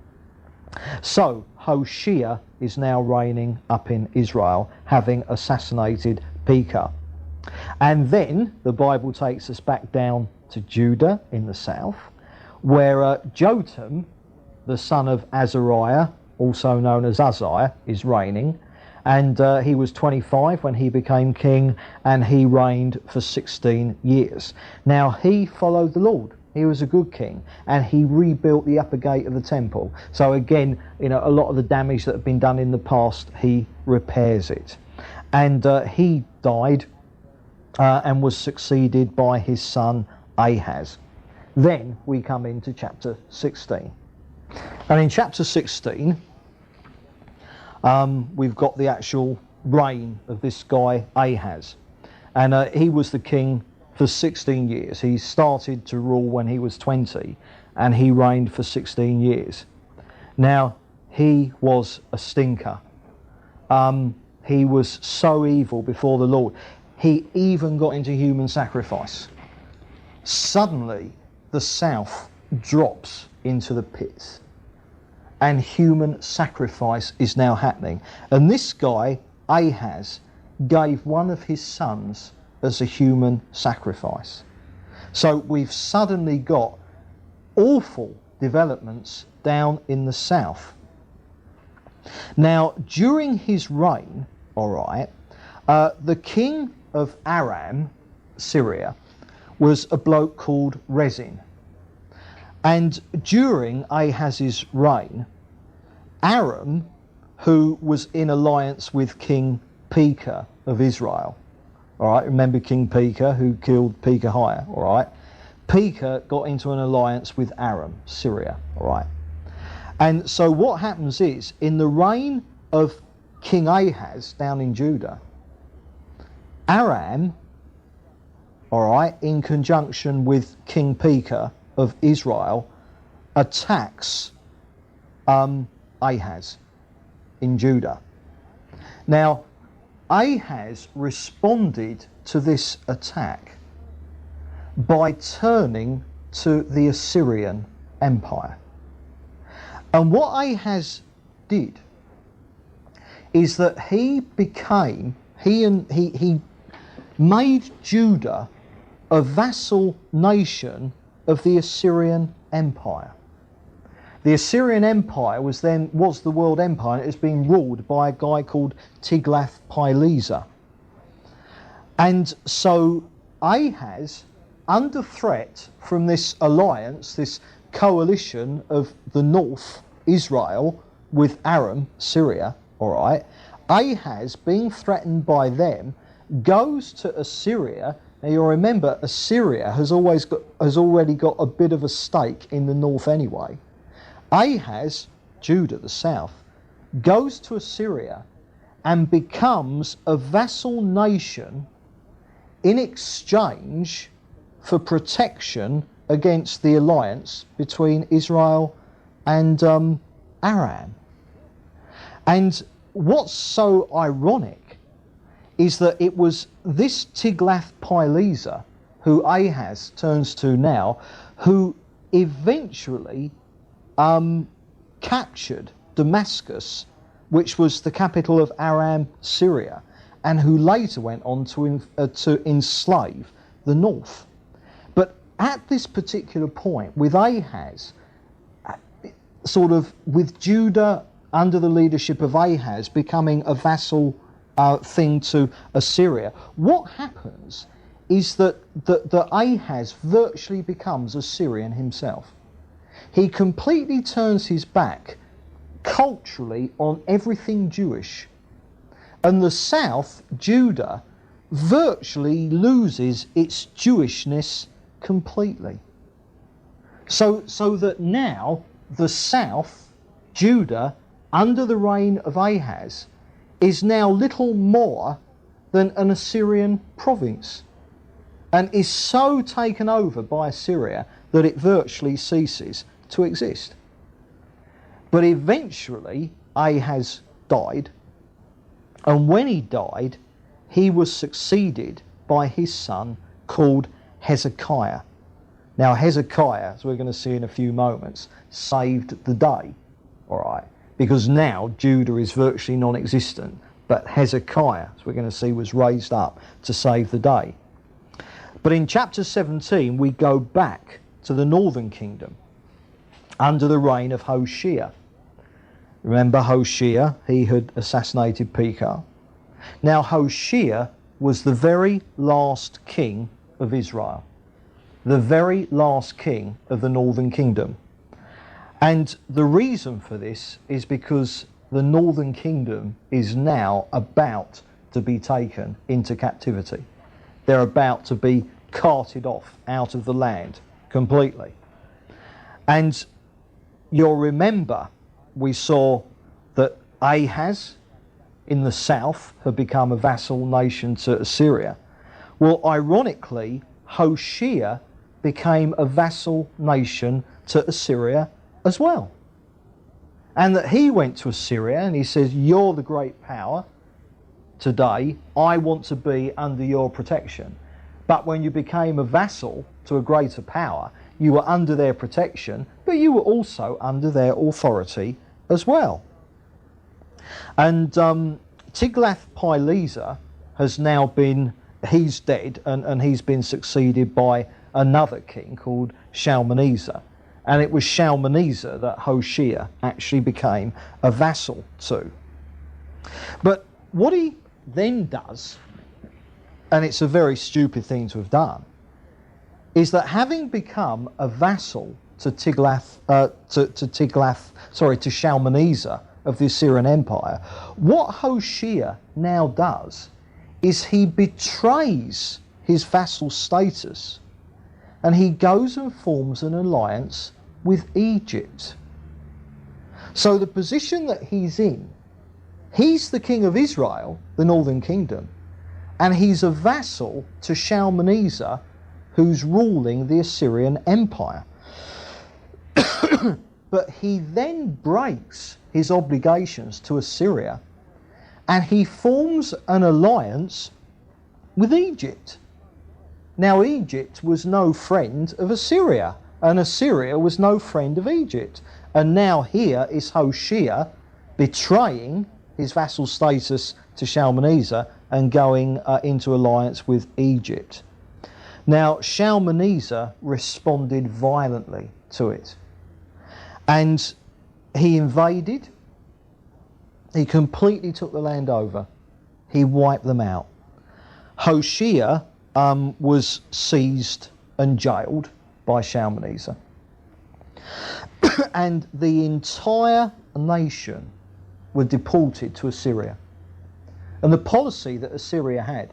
So Hoshea is now reigning up in Israel, having assassinated Pekah. And then the Bible takes us back down to Judah in the south, where Jotham, the son of Azariah, also known as Uzziah, is reigning. And he was 25 when he became king, and he reigned for 16 years. Now he followed the Lord. He was a good king, and he rebuilt the upper gate of the temple. So again, you know, a lot of the damage that had been done in the past, he repairs it. And he died and was succeeded by his son Ahaz. Then we come into chapter 16. And in chapter 16, we've got the actual reign of this guy Ahaz. And he was the king for 16 years. He started to rule when he was 20, and he reigned for 16 years. Now, he was a stinker. He was so evil before the Lord. He even got into human sacrifice. Suddenly, the south drops into the pits, and human sacrifice is now happening. And this guy, Ahaz, gave one of his sons as a human sacrifice. So we've suddenly got awful developments down in the south. Now, during his reign, all right, the king of Aram, Syria, was a bloke called Rezin. And during Ahaz's reign, Aram, who was in alliance with King Pekah of Israel, all right, remember King Pekah who killed Pekahiah, all right? Pekah got into an alliance with Aram, Syria, all right? And so what happens is, in the reign of King Ahaz down in Judah, Aram, all right, in conjunction with King Pekah of Israel, attacks Ahaz in Judah. Now, Ahaz responded to this attack by turning to the Assyrian Empire. And what Ahaz did is that he made Judah a vassal nation of the Assyrian Empire. The Assyrian Empire was the world empire, and it has been ruled by a guy called Tiglath-Pileser. And so Ahaz, under threat from this alliance, this coalition of the north, Israel, with Aram, Syria, all right, Ahaz, being threatened by them, goes to Assyria. Now you'll remember, Assyria has already got a bit of a stake in the north anyway. Ahaz, Judah, the south, goes to Assyria and becomes a vassal nation in exchange for protection against the alliance between Israel and Aram. And what's so ironic is that it was this Tiglath-Pileser, who Ahaz turns to now, who eventually captured Damascus, which was the capital of Aram, Syria, and who later went on to enslave the north. But at this particular point, with Ahaz, sort of with Judah under the leadership of Ahaz becoming a vassal thing to Assyria, what happens is that Ahaz virtually becomes Assyrian himself. He completely turns his back culturally on everything Jewish. And the south, Judah, virtually loses its Jewishness completely. So that now the south, Judah, under the reign of Ahaz, is now little more than an Assyrian province, and is so taken over by Assyria that it virtually ceases to exist. But eventually Ahaz died, and when he died, he was succeeded by his son called Hezekiah. Now Hezekiah, as we're going to see in a few moments, saved the day, all right, because now Judah is virtually non-existent, but Hezekiah, as we're going to see, was raised up to save the day. But in chapter 17 we go back to the northern kingdom under the reign of Hoshea. Remember Hoshea, he had assassinated Pekah. Now Hoshea was the very last king of Israel, the very last king of the northern kingdom. And the reason for this is because the northern kingdom is now about to be taken into captivity. They're about to be carted off out of the land completely. And you'll remember we saw that Ahaz in the south had become a vassal nation to Assyria. Well, ironically, Hoshea became a vassal nation to Assyria as well. And that he went to Assyria and he says, you're the great power today, I want to be under your protection. But when you became a vassal to a greater power, you were under their protection, but you were also under their authority as well. And Tiglath-Pileser has now been, he's dead, and he's been succeeded by another king called Shalmaneser. And it was Shalmaneser that Hoshea actually became a vassal to. But what he then does, and it's a very stupid thing to have done, is that having become a vassal to Shalmaneser of the Assyrian Empire, what Hoshea now does is he betrays his vassal status and he goes and forms an alliance with Egypt. So the position that he's in, he's the king of Israel, the northern kingdom, and he's a vassal to Shalmaneser, who's ruling the Assyrian Empire. But he then breaks his obligations to Assyria and he forms an alliance with Egypt. Now Egypt was no friend of Assyria, and Assyria was no friend of Egypt. And now here is Hoshea betraying his vassal status to Shalmaneser and going into alliance with Egypt. Now Shalmaneser responded violently to it, and he invaded, he completely took the land over, he wiped them out. Hoshea was seized and jailed by Shalmaneser. And the entire nation were deported to Assyria. And the policy that Assyria had,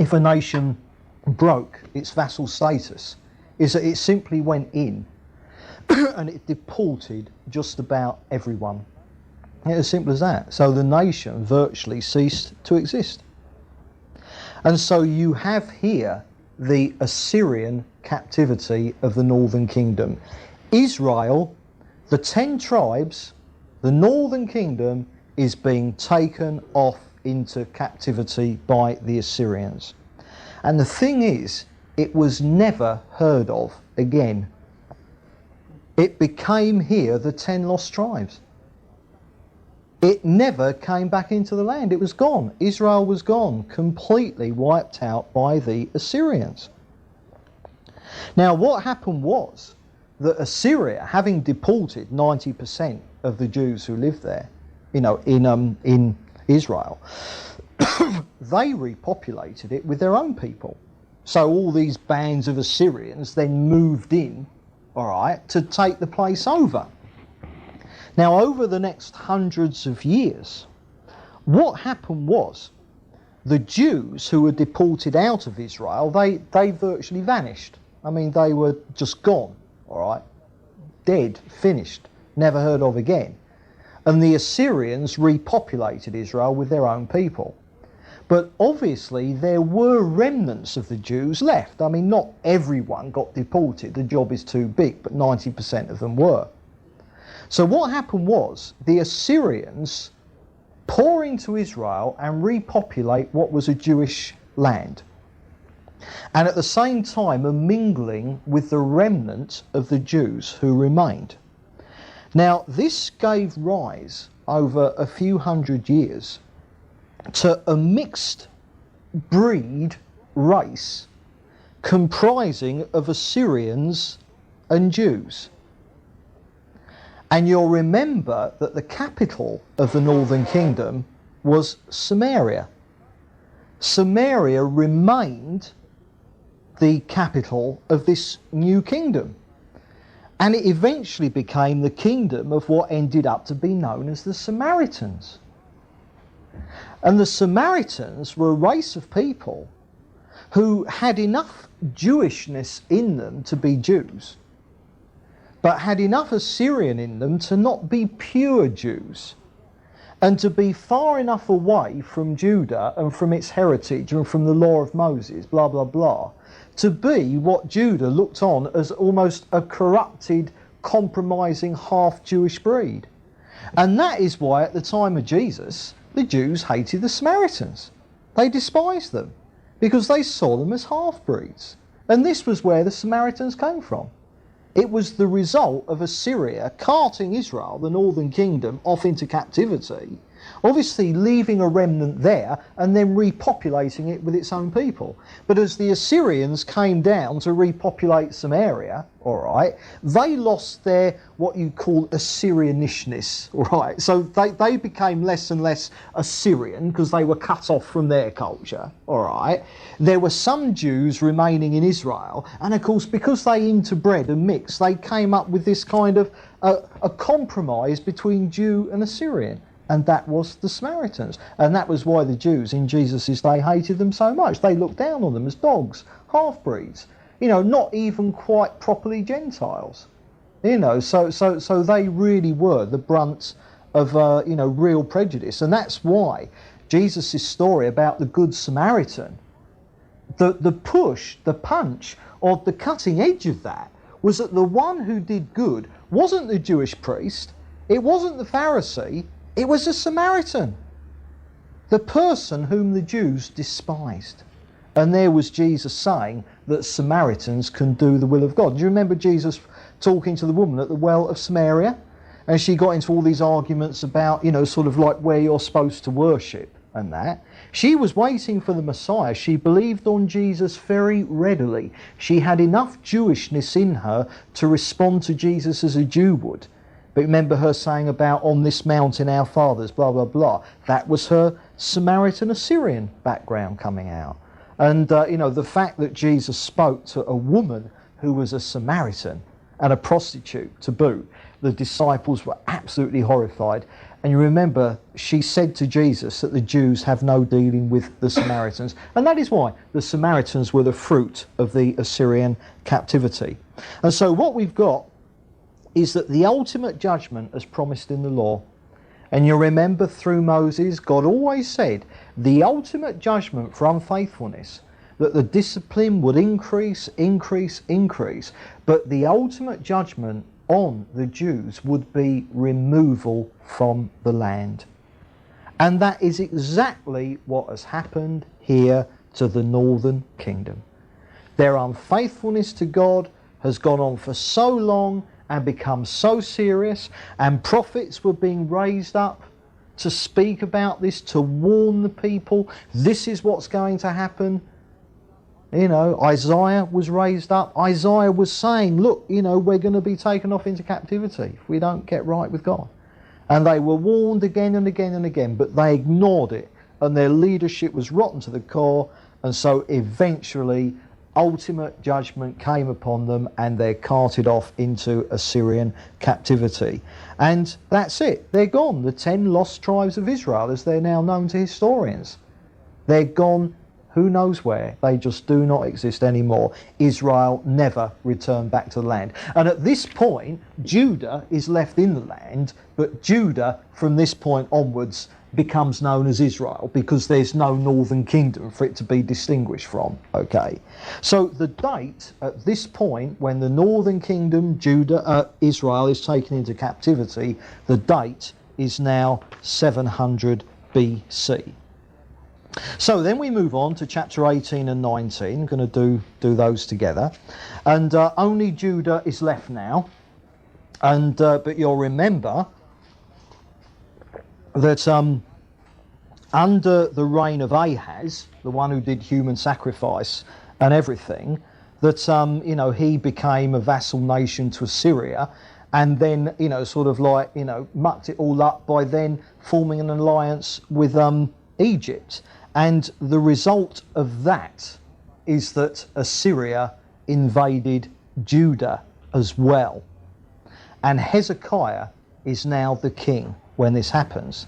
if a nation broke its vassal status, is that it simply went in and it deported just about everyone. It's as simple as that. So the nation virtually ceased to exist. And so you have here the Assyrian captivity of the northern kingdom. Israel, the 10 tribes, the northern kingdom is being taken off into captivity by the Assyrians. And the thing is it was never heard of again. It became here the 10 lost tribes. It never came back into the land. It was gone. Israel was gone, completely wiped out by the Assyrians. Now, what happened was that Assyria, having deported 90% of the Jews who lived there, in Israel, they repopulated it with their own people. So all these bands of Assyrians then moved in, all right, to take the place over. Now, over the next hundreds of years, what happened was the Jews who were deported out of Israel, they virtually vanished. I mean, they were just gone, all right, dead, finished, never heard of again. And the Assyrians repopulated Israel with their own people. But obviously there were remnants of the Jews left. I mean, not everyone got deported, the job is too big, but 90% of them were. So what happened was the Assyrians pour into Israel and repopulate what was a Jewish land. And at the same time are mingling with the remnant of the Jews who remained. Now, this gave rise over a few hundred years to a mixed breed race comprising of Assyrians and Jews. And you'll remember that the capital of the northern kingdom was Samaria. Samaria remained the capital of this new kingdom. And it eventually became the kingdom of what ended up to be known as the Samaritans. And the Samaritans were a race of people who had enough Jewishness in them to be Jews, but had enough Assyrian in them to not be pure Jews, and to be far enough away from Judah and from its heritage and from the law of Moses, blah, blah, blah, to be what Judah looked on as almost a corrupted, compromising half-Jewish breed. And that is why at the time of Jesus, the Jews hated the Samaritans. They despised them because they saw them as half-breeds. And this was where the Samaritans came from. It was the result of Assyria carting Israel, the northern kingdom, off into captivity, obviously leaving a remnant there and then repopulating it with its own people. But as the Assyrians came down to repopulate Samaria, all right, they lost their, what you call Assyrianishness, all right. So they became less and less Assyrian because they were cut off from their culture, all right. There were some Jews remaining in Israel, and of course because they interbred and mixed, they came up with this kind of a compromise between Jew and Assyrian. And that was the Samaritans. And that was why the Jews in Jesus' day hated them so much. They looked down on them as dogs, half-breeds, not even quite properly Gentiles. So they really were the brunt of, real prejudice. And that's why Jesus' story about the Good Samaritan, the push, the punch, or the cutting edge of that was that the one who did good wasn't the Jewish priest, it wasn't the Pharisee, it was a Samaritan, the person whom the Jews despised. And there was Jesus saying that Samaritans can do the will of God. Do you remember Jesus talking to the woman at the well of Samaria? And she got into all these arguments about, sort of like where you're supposed to worship and that. She was waiting for the Messiah. She believed on Jesus very readily. She had enough Jewishness in her to respond to Jesus as a Jew would. But remember her saying about on this mountain our fathers, blah, blah, blah. That was her Samaritan Assyrian background coming out. And, the fact that Jesus spoke to a woman who was a Samaritan and a prostitute to boot, the disciples were absolutely horrified. And you remember she said to Jesus that the Jews have no dealing with the Samaritans. And that is why the Samaritans were the fruit of the Assyrian captivity. And so what we've got is that the ultimate judgment as promised in the law, and you remember through Moses, God always said the ultimate judgment for unfaithfulness, that the discipline would increase, but the ultimate judgment on the Jews would be removal from the land. And that is exactly what has happened here to the northern kingdom. Their unfaithfulness to God has gone on for so long and become so serious, and prophets were being raised up to speak about this, to warn the people, this is what's going to happen. You know, Isaiah was raised up. Isaiah was saying, look, you know, we're going to be taken off into captivity if we don't get right with God. And they were warned again and again and again, but they ignored it, and their leadership was rotten to the core, and so eventually ultimate judgment came upon them, and they're carted off into Assyrian captivity. And that's it. They're gone. The 10 lost tribes of Israel, as they're now known to historians. They're gone who knows where. They just do not exist anymore. Israel never returned back to the land. And at this point, Judah is left in the land, but Judah, from this point onwards, becomes known as Israel because there's no northern kingdom for it to be distinguished from. Okay, so the date at this point when the northern kingdom, Israel, is taken into captivity, the date is now 700 BC. So then we move on to chapter 18 and 19. I'm going to do those together, and only Judah is left now. And but you'll remember that under the reign of Ahaz, the one who did human sacrifice and everything, that you know, he became a vassal nation to Assyria, and then, you know, sort of like, you know, mucked it all up by then forming an alliance with Egypt. And the result of that is that Assyria invaded Judah as well. And Hezekiah is now the king when this happens.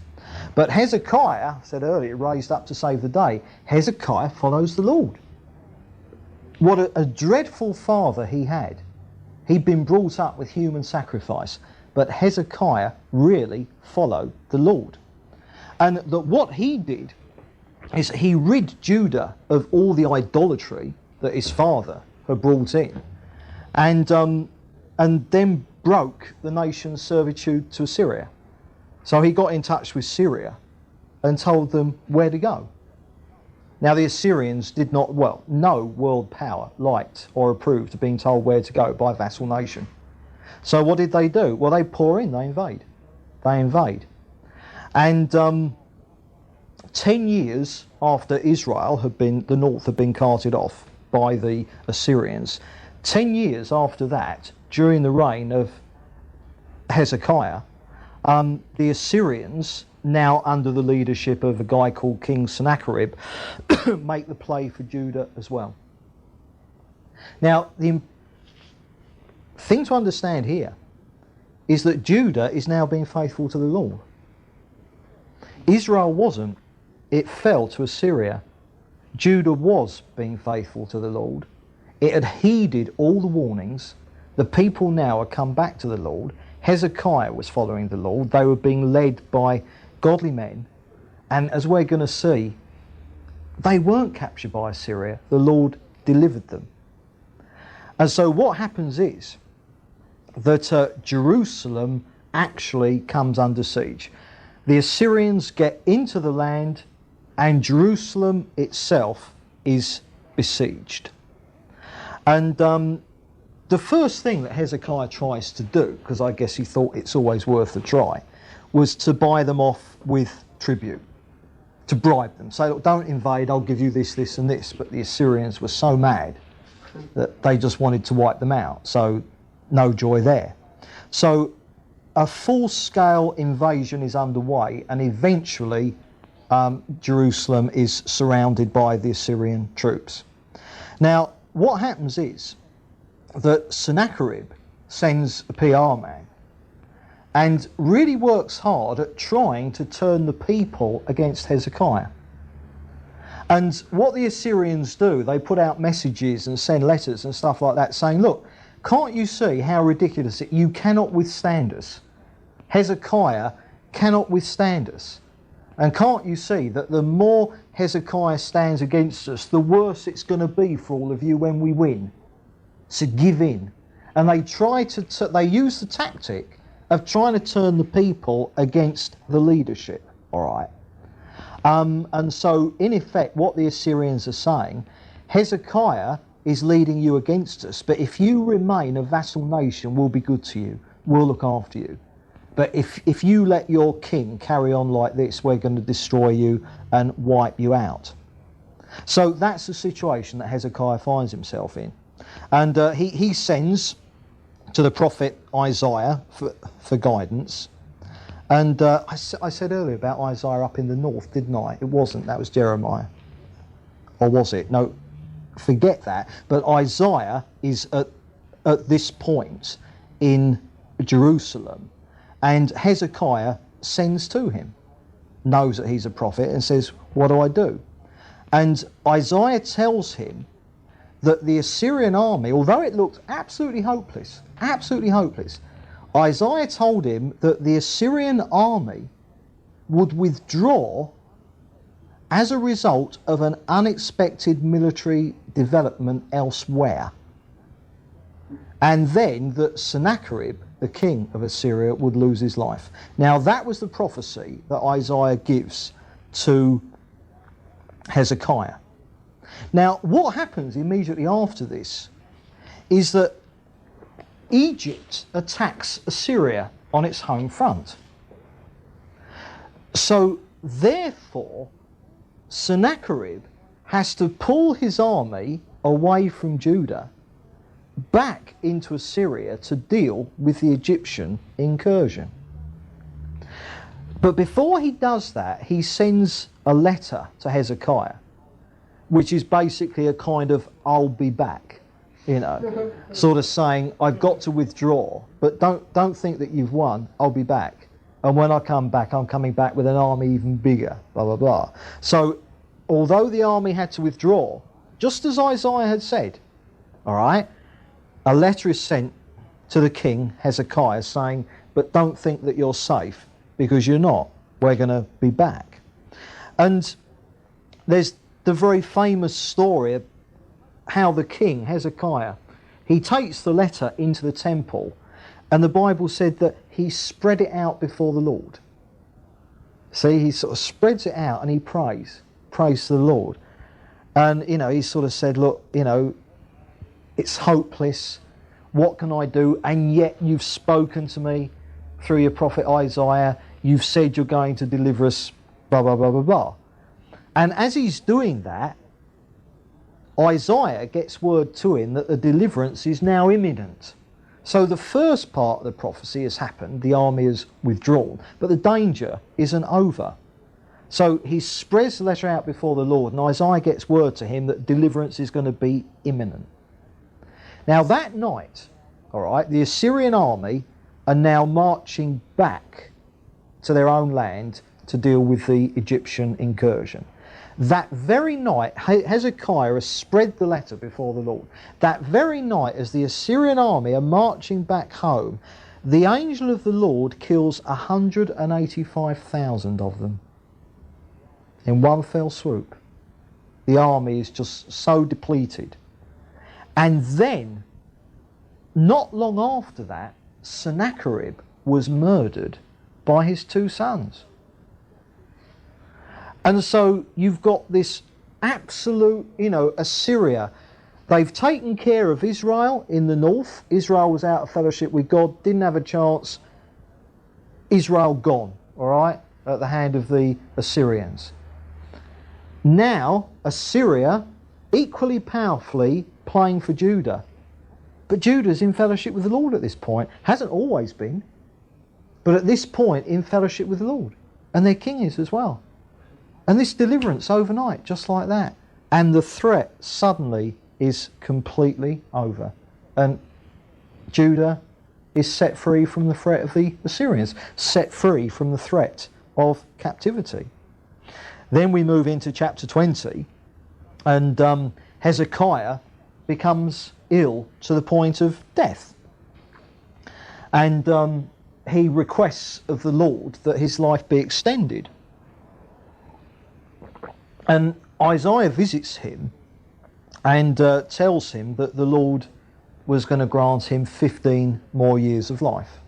But Hezekiah, I said earlier, raised up to save the day. Hezekiah follows the Lord. What a dreadful father he had. He'd been brought up with human sacrifice, but Hezekiah really followed the Lord. And that what he did is he rid Judah of all the idolatry that his father had brought in, and then broke the nation's servitude to Assyria. So he got in touch with Syria and told them where to go. Now the Assyrians did not, well, no world power liked or approved of being told where to go by a vassal nation. So what did they do? Well, they pour in, they invade. They invade. And 10 years after Israel had been, the north had been carted off by the Assyrians, 10 years after that, during the reign of Hezekiah, the Assyrians, now under the leadership of a guy called King Sennacherib, make the play for Judah as well. Now, the thing to understand here is that Judah is now being faithful to the Lord. Israel wasn't. It fell to Assyria. Judah was being faithful to the Lord. It had heeded all the warnings. The people now had come back to the Lord. Hezekiah was following the Lord. They were being led by godly men. And as we're going to see, they weren't captured by Assyria. The Lord delivered them. And so what happens is that Jerusalem actually comes under siege. The Assyrians get into the land, and Jerusalem itself is besieged. And the first thing that Hezekiah tries to do, because I guess he thought it's always worth a try, was to buy them off with tribute, to bribe them. Say, look, don't invade, I'll give you this, this and this. But the Assyrians were so mad that they just wanted to wipe them out. So no joy there. So a full-scale invasion is underway, and eventually Jerusalem is surrounded by the Assyrian troops. Now, what happens is that Sennacherib sends a PR man and really works hard at trying to turn the people against Hezekiah. And what the Assyrians do, they put out messages and send letters and stuff like that saying, look, can't you see how ridiculous it is? You cannot withstand us. Hezekiah cannot withstand us. And can't you see that the more Hezekiah stands against us, the worse it's going to be for all of you when we win? So give in. And they try to they use the tactic of trying to turn the people against the leadership. All right. And so in effect, what the Assyrians are saying, Hezekiah is leading you against us, but if you remain a vassal nation, we'll be good to you, we'll look after you. But if you let your king carry on like this, we're going to destroy you and wipe you out. So that's the situation that Hezekiah finds himself in. And he sends to the prophet Isaiah for guidance. And I said earlier about Isaiah up in the north, didn't I? It wasn't, that was Jeremiah. Or was it? No, forget that. But Isaiah is at this point in Jerusalem, and Hezekiah sends to him, knows that he's a prophet, and says, what do I do? And Isaiah tells him that the Assyrian army, although it looked absolutely hopeless, Isaiah told him that the Assyrian army would withdraw as a result of an unexpected military development elsewhere. And then that Sennacherib, the king of Assyria, would lose his life. Now that was the prophecy that Isaiah gives to Hezekiah. Now what happens immediately after this is that Egypt attacks Assyria on its home front. So therefore Sennacherib has to pull his army away from Judah back into Assyria to deal with the Egyptian incursion. But before he does that, he sends a letter to Hezekiah, which is basically a kind of I'll be back, you know, sort of saying I've got to withdraw, but don't think that you've won, I'll be back. And when I come back, I'm coming back with an army even bigger, blah, blah, blah. So although the army had to withdraw, just as Isaiah had said, all right, a letter is sent to the king, Hezekiah, saying, but don't think that you're safe, because you're not. We're going to be back. And there's the very famous story of how the king, Hezekiah, he takes the letter into the temple, and the Bible said that he spread it out before the Lord. See, he sort of spreads it out and he prays to the Lord. And, you know, he sort of said, look, you know, it's hopeless. What can I do? And yet you've spoken to me through your prophet Isaiah. You've said you're going to deliver us, blah, blah, blah, blah, blah. And as he's doing that, Isaiah gets word to him that the deliverance is now imminent. So the first part of the prophecy has happened, the army has withdrawn, but the danger isn't over. So he spreads the letter out before the Lord, and Isaiah gets word to him that deliverance is going to be imminent. Now that night, all right, the Assyrian army are now marching back to their own land to deal with the Egyptian incursion. That very night, Hezekiah has spread the letter before the Lord. That very night, as the Assyrian army are marching back home, the angel of the Lord kills 185,000 of them in one fell swoop. The army is just so depleted. And then, not long after that, Sennacherib was murdered by his two sons. And so you've got this absolute, you know, Assyria. They've taken care of Israel in the north. Israel was out of fellowship with God, didn't have a chance. Israel gone, all right, at the hand of the Assyrians. Now, Assyria, equally powerfully playing for Judah. But Judah's in fellowship with the Lord at this point. Hasn't always been, but at this point in fellowship with the Lord. And their king is as well. And this deliverance overnight, just like that. And the threat suddenly is completely over. And Judah is set free from the threat of the Assyrians, set free from the threat of captivity. Then we move into chapter 20, and Hezekiah becomes ill to the point of death. And he requests of the Lord that his life be extended. And Isaiah visits him and tells him that the Lord was going to grant him 15 more years of life.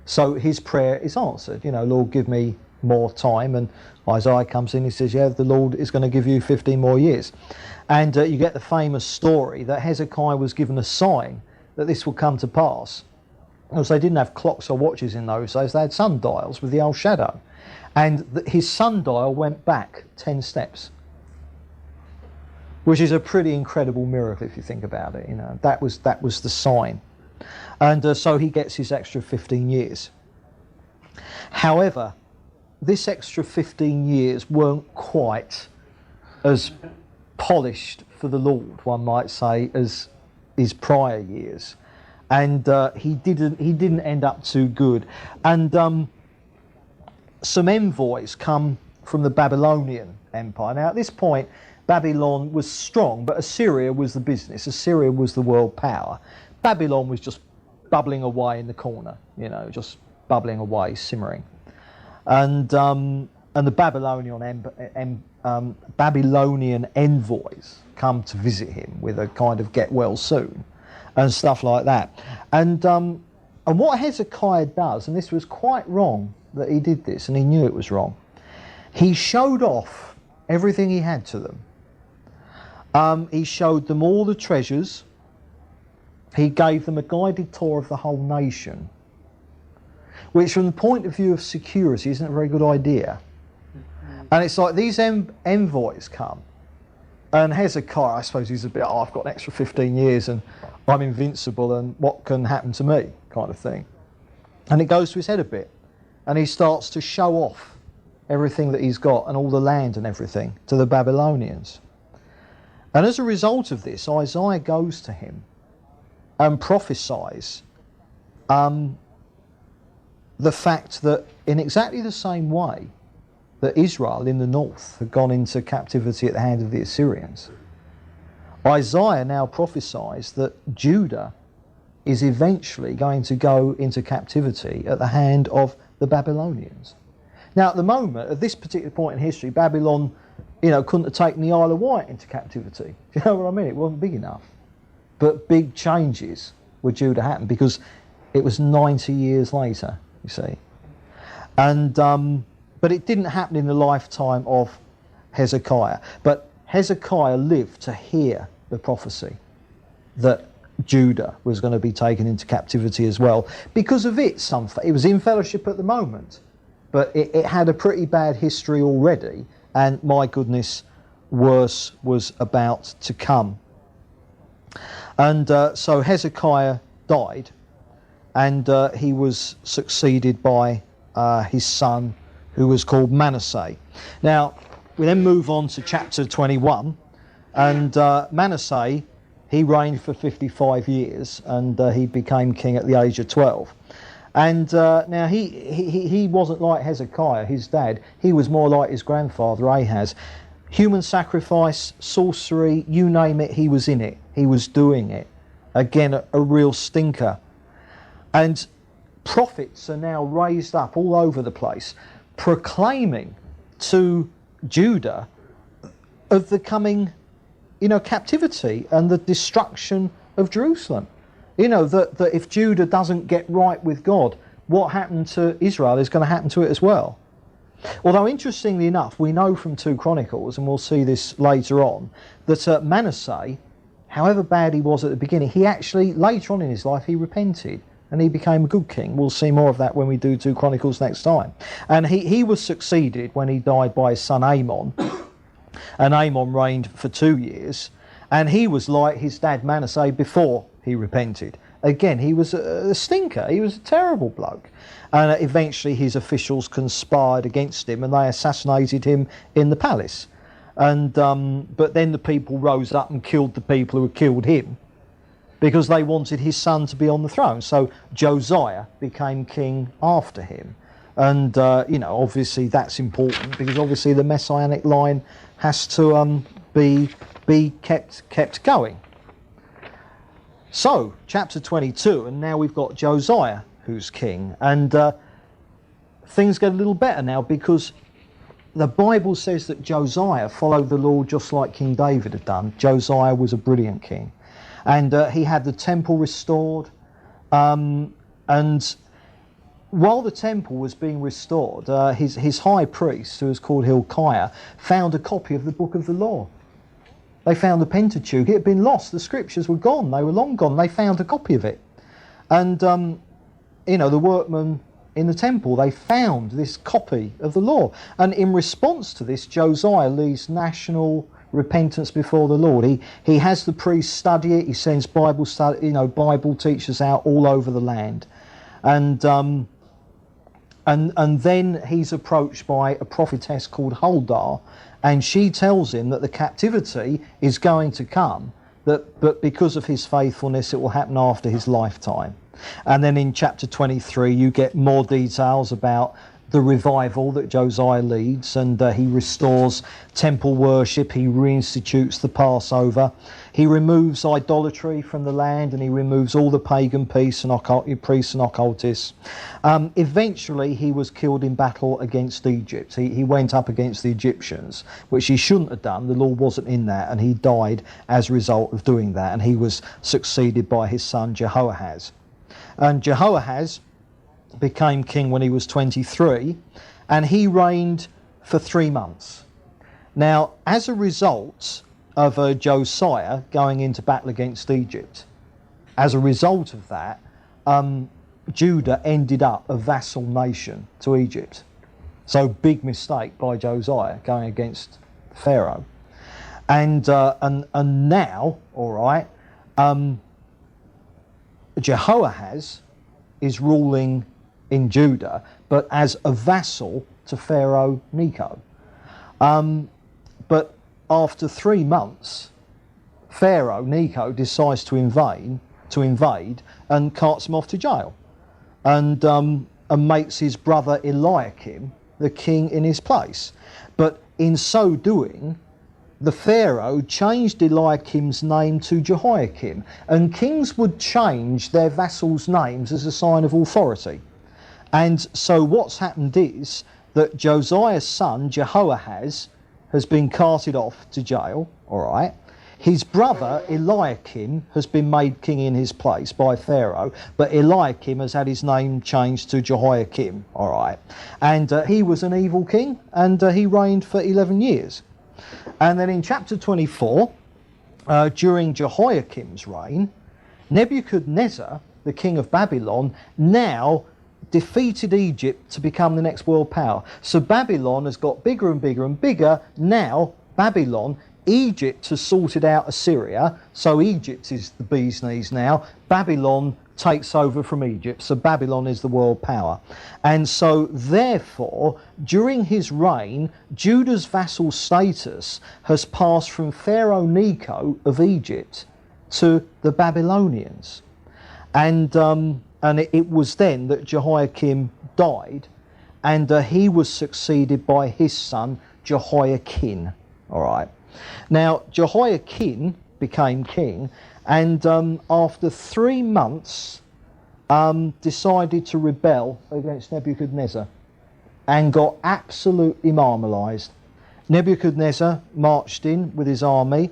So his prayer is answered. You know, Lord, give me more time, and Isaiah comes in, he says, yeah, the Lord is going to give you 15 more years. And you get the famous story that Hezekiah was given a sign that this will come to pass. Because they didn't have clocks or watches in those days, they had sundials with the old shadow. And his sundial went back 10 steps. Which is a pretty incredible miracle if you think about it. You know, that was the sign. And so he gets his extra 15 years. However, this extra 15 years weren't quite as polished for the Lord, one might say, as his prior years. And he didn't end up too good. And some envoys come from the Babylonian Empire. Now at this point, Babylon was strong, but Assyria was the business. Assyria was the world power. Babylon was just bubbling away in the corner, you know, just bubbling away, simmering. And the Babylonian envoys come to visit him with a kind of get well soon and stuff like that. And what Hezekiah does, and this was quite wrong that he did this, and he knew it was wrong, he showed off everything he had to them. He showed them all the treasures. He gave them a guided tour of the whole nation, which from the point of view of security isn't a very good idea. And it's like these envoys come, and Hezekiah, I suppose he's a bit, oh, I've got an extra 15 years and I'm invincible and what can happen to me, kind of thing. And it goes to his head a bit, and he starts to show off everything that he's got and all the land and everything to the Babylonians. And as a result of this, Isaiah goes to him and prophesies the fact that in exactly the same way that Israel in the north had gone into captivity at the hand of the Assyrians, Isaiah now prophesies that Judah is eventually going to go into captivity at the hand of the Babylonians. Now at the moment, at this particular point in history, Babylon, you know, couldn't have taken the Isle of Wight into captivity. Do you know what I mean? It wasn't big enough. But big changes were due to happen because it was 90 years later, you see. And but it didn't happen in the lifetime of Hezekiah. But Hezekiah lived to hear the prophecy that Judah was going to be taken into captivity as well. Because of it was in fellowship at the moment, but it had a pretty bad history already. And my goodness, worse was about to come. And so Hezekiah died, and he was succeeded by his son, who was called Manasseh. Now, we then move on to chapter 21, and Manasseh, he reigned for 55 years, and he became king at the age of 12. And now he wasn't like Hezekiah, his dad. He was more like his grandfather Ahaz. Human sacrifice, sorcery, you name it, he was in it. He was doing it. Again, a real stinker. And prophets are now raised up all over the place, proclaiming to Judah of the coming, captivity and the destruction of Jerusalem. That if Judah doesn't get right with God, what happened to Israel is going to happen to it as well. Although interestingly enough, we know from 2 Chronicles, and we'll see this later on, that Manasseh, however bad he was at the beginning, he actually, later on in his life, he repented and he became a good king. We'll see more of that when we do 2 Chronicles next time. And he was succeeded when he died by his son Amon, and Amon reigned for 2 years, and he was like his dad Manasseh before he repented. Again, he was a stinker. He was a terrible bloke. And eventually his officials conspired against him and they assassinated him in the palace. And but then the people rose up and killed the people who had killed him because they wanted his son to be on the throne. So Josiah became king after him. And, obviously that's important because obviously the messianic line has to be kept going. So, chapter 22, and now we've got Josiah who's king. And things get a little better now because the Bible says that Josiah followed the Lord just like King David had done. Josiah was a brilliant king. And he had the temple restored. And while the temple was being restored, his high priest, who was called Hilkiah, found a copy of the book of the law. They found the Pentateuch. It had been lost. The scriptures were gone. They were long gone. They found a copy of it. And, the workmen in the temple, they found this copy of the law. And in response to this, Josiah leads national repentance before the Lord. He has the priests study it. He sends Bible teachers out all over the land. And then he's approached by a prophetess called Huldah, and she tells him that the captivity is going to come, but because of his faithfulness it will happen after his lifetime. And then in chapter 23 you get more details about the revival that Josiah leads, and he restores temple worship, he reinstitutes the Passover, he removes idolatry from the land, and he removes all the pagan priests and occultists. Eventually he was killed in battle against Egypt. He went up against the Egyptians, which he shouldn't have done. The Lord wasn't in that, and he died as a result of doing that, and he was succeeded by his son Jehoahaz. And Jehoahaz became king when he was 23, and he reigned for 3 months. Now, as a result of Josiah going into battle against Egypt, as a result of that, Judah ended up a vassal nation to Egypt. So big mistake by Josiah going against Pharaoh. And now, all right, Jehoahaz is ruling in Judah, but as a vassal to Pharaoh Necho. But after 3 months, Pharaoh Necho decides to invade and carts him off to jail, and makes his brother Eliakim the king in his place. But in so doing, the Pharaoh changed Eliakim's name to Jehoiakim, and kings would change their vassals' names as a sign of authority. And so what's happened is that Josiah's son, Jehoahaz, has been carted off to jail, all right. His brother, Eliakim, has been made king in his place by Pharaoh, but Eliakim has had his name changed to Jehoiakim, all right. And he was an evil king, and he reigned for 11 years. And then in chapter 24, during Jehoiakim's reign, Nebuchadnezzar, the king of Babylon, now defeated Egypt to become the next world power. So Babylon has got bigger and bigger and bigger. Now Egypt has sorted out Assyria, so Egypt is the bee's knees now. Babylon takes over from Egypt, so Babylon is the world power. And so therefore, during his reign, Judah's vassal status has passed from Pharaoh Necho of Egypt to the Babylonians. And it was then that Jehoiakim died, and he was succeeded by his son Jehoiakim. All right. Now Jehoiakim became king, and after 3 months decided to rebel against Nebuchadnezzar, and got absolutely marmalised. Nebuchadnezzar marched in with his army,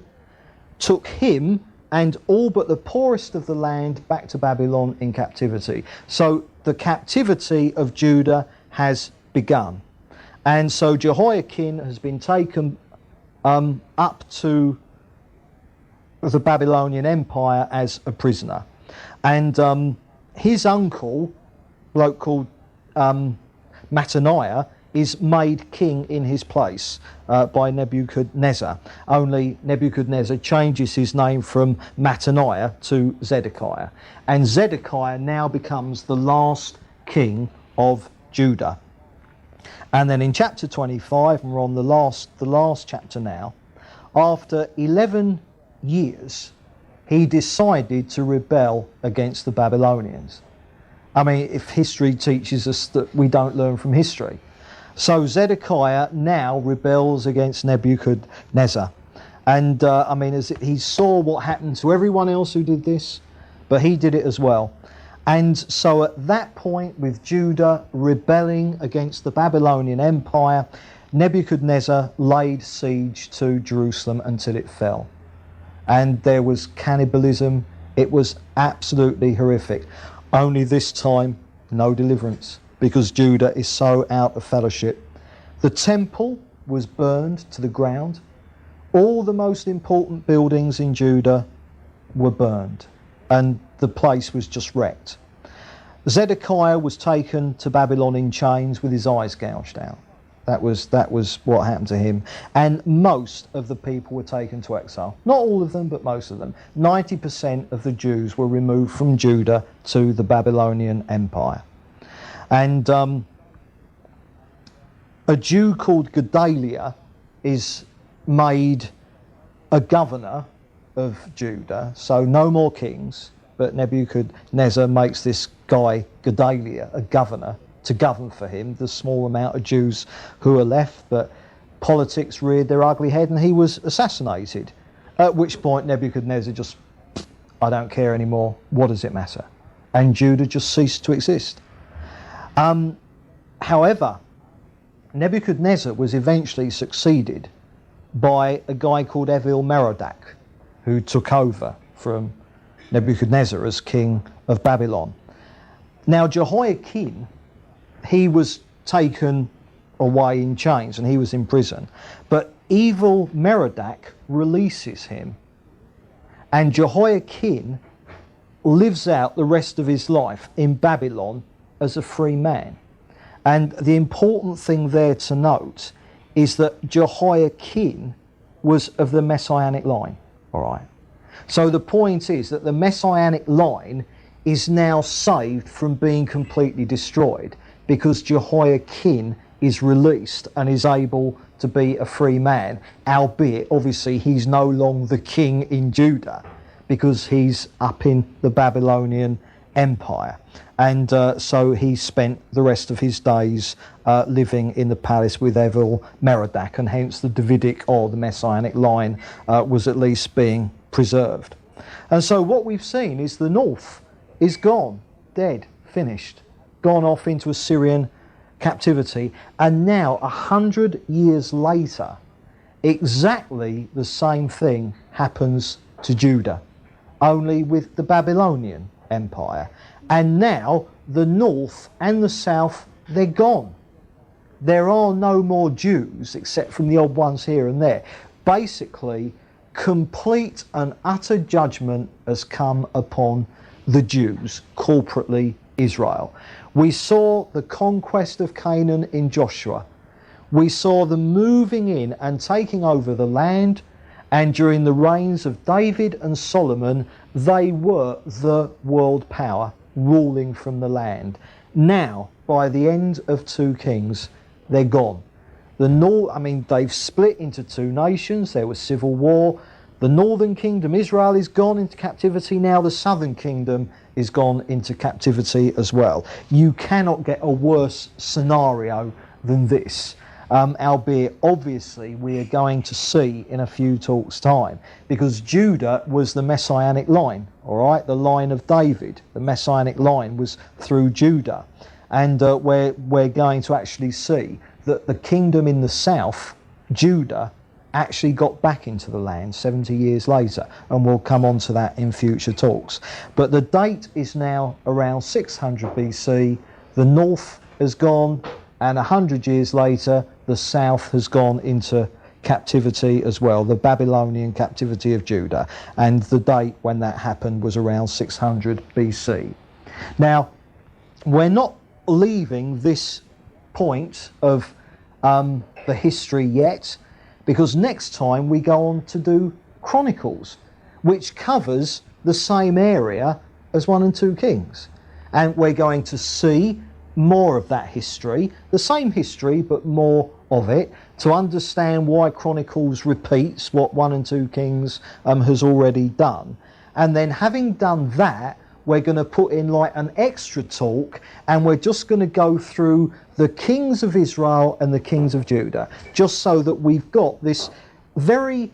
took him and all but the poorest of the land back to Babylon in captivity. So the captivity of Judah has begun. And so Jehoiakim has been taken up to the Babylonian Empire as a prisoner. And his uncle, a bloke called Mattaniah, is made king in his place by Nebuchadnezzar. Only Nebuchadnezzar changes his name from Mattaniah to Zedekiah. And Zedekiah now becomes the last king of Judah. And then in chapter 25, and we're on the last chapter now, after 11 years, he decided to rebel against the Babylonians. I mean, if history teaches us that we don't learn from history. So Zedekiah now rebels against Nebuchadnezzar. And as he saw what happened to everyone else who did this, but he did it as well. And so at that point, with Judah rebelling against the Babylonian Empire, Nebuchadnezzar laid siege to Jerusalem until it fell. And there was cannibalism. It was absolutely horrific. Only this time, no deliverance. because Judah is so out of fellowship. The temple was burned to the ground. All the most important buildings in Judah were burned, and the place was just wrecked. Zedekiah was taken to Babylon in chains with his eyes gouged out. That was what happened to him. And most of the people were taken to exile. Not all of them, but most of them. 90% of the Jews were removed from Judah to the Babylonian Empire. And a Jew called Gedaliah is made a governor of Judah. So no more kings, but Nebuchadnezzar makes this guy Gedaliah a governor to govern for him the small amount of Jews who are left. But politics reared their ugly head and he was assassinated, at which point Nebuchadnezzar just, I don't care anymore, what does it matter? And Judah just ceased to exist. However, Nebuchadnezzar was eventually succeeded by a guy called Evil-Merodach, who took over from Nebuchadnezzar as king of Babylon. Now Jehoiakim, he was taken away in chains and he was in prison, but Evil-Merodach releases him, and Jehoiakim lives out the rest of his life in Babylon as a free man. And the important thing there to note is that Jehoiakim was of the Messianic line, all right? So the point is that the Messianic line is now saved from being completely destroyed because Jehoiakim is released and is able to be a free man, albeit obviously he's no longer the king in Judah because he's up in the Babylonian Empire. And so he spent the rest of his days living in the palace with Evil-Merodach, and hence the Davidic or the Messianic line was at least being preserved. And so what we've seen is the north is gone, dead, finished, gone off into Assyrian captivity, and now 100 years later exactly the same thing happens to Judah, only with the Babylonian Empire. And now the north and the south, they're gone. There are no more Jews except from the odd ones here and there. Basically, complete and utter judgment has come upon the Jews, corporately Israel. We saw the conquest of Canaan in Joshua. We saw them moving in and taking over the land, and during the reigns of David and Solomon, they were the world power ruling from the land. Now, by the end of 2 Kings, they're gone. They've split into 2 nations. There was civil war. The northern kingdom, Israel, is gone into captivity. Now the southern kingdom is gone into captivity as well. You cannot get a worse scenario than this. Albeit, obviously, we are going to see in a few talks' time, because Judah was the Messianic line, all right? The line of David. The Messianic line was through Judah. And we're going to actually see that the kingdom in the south, Judah, actually got back into the land 70 years later, and we'll come on to that in future talks. But the date is now around 600 BC. The north has gone, and 100 years later, the south has gone into captivity as well, the Babylonian captivity of Judah. And the date when that happened was around 600 BC. Now, we're not leaving this point of the history yet, because next time we go on to do Chronicles, which covers the same area as 1 and 2 Kings. And we're going to see more of that history, the same history, but more of it, to understand why Chronicles repeats what 1 and 2 Kings has already done. And then having done that, we're going to put in like an extra talk, and we're just going to go through the kings of Israel and the kings of Judah, just so that we've got this very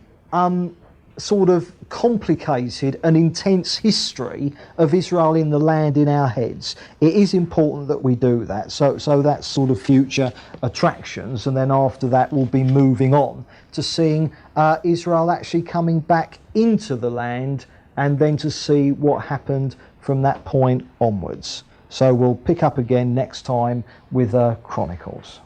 sort of complicated and intense history of Israel in the land in our heads. It is important that we do that. So that's sort of future attractions, and then after that we'll be moving on to seeing Israel actually coming back into the land, and then to see what happened from that point onwards. So we'll pick up again next time with Chronicles.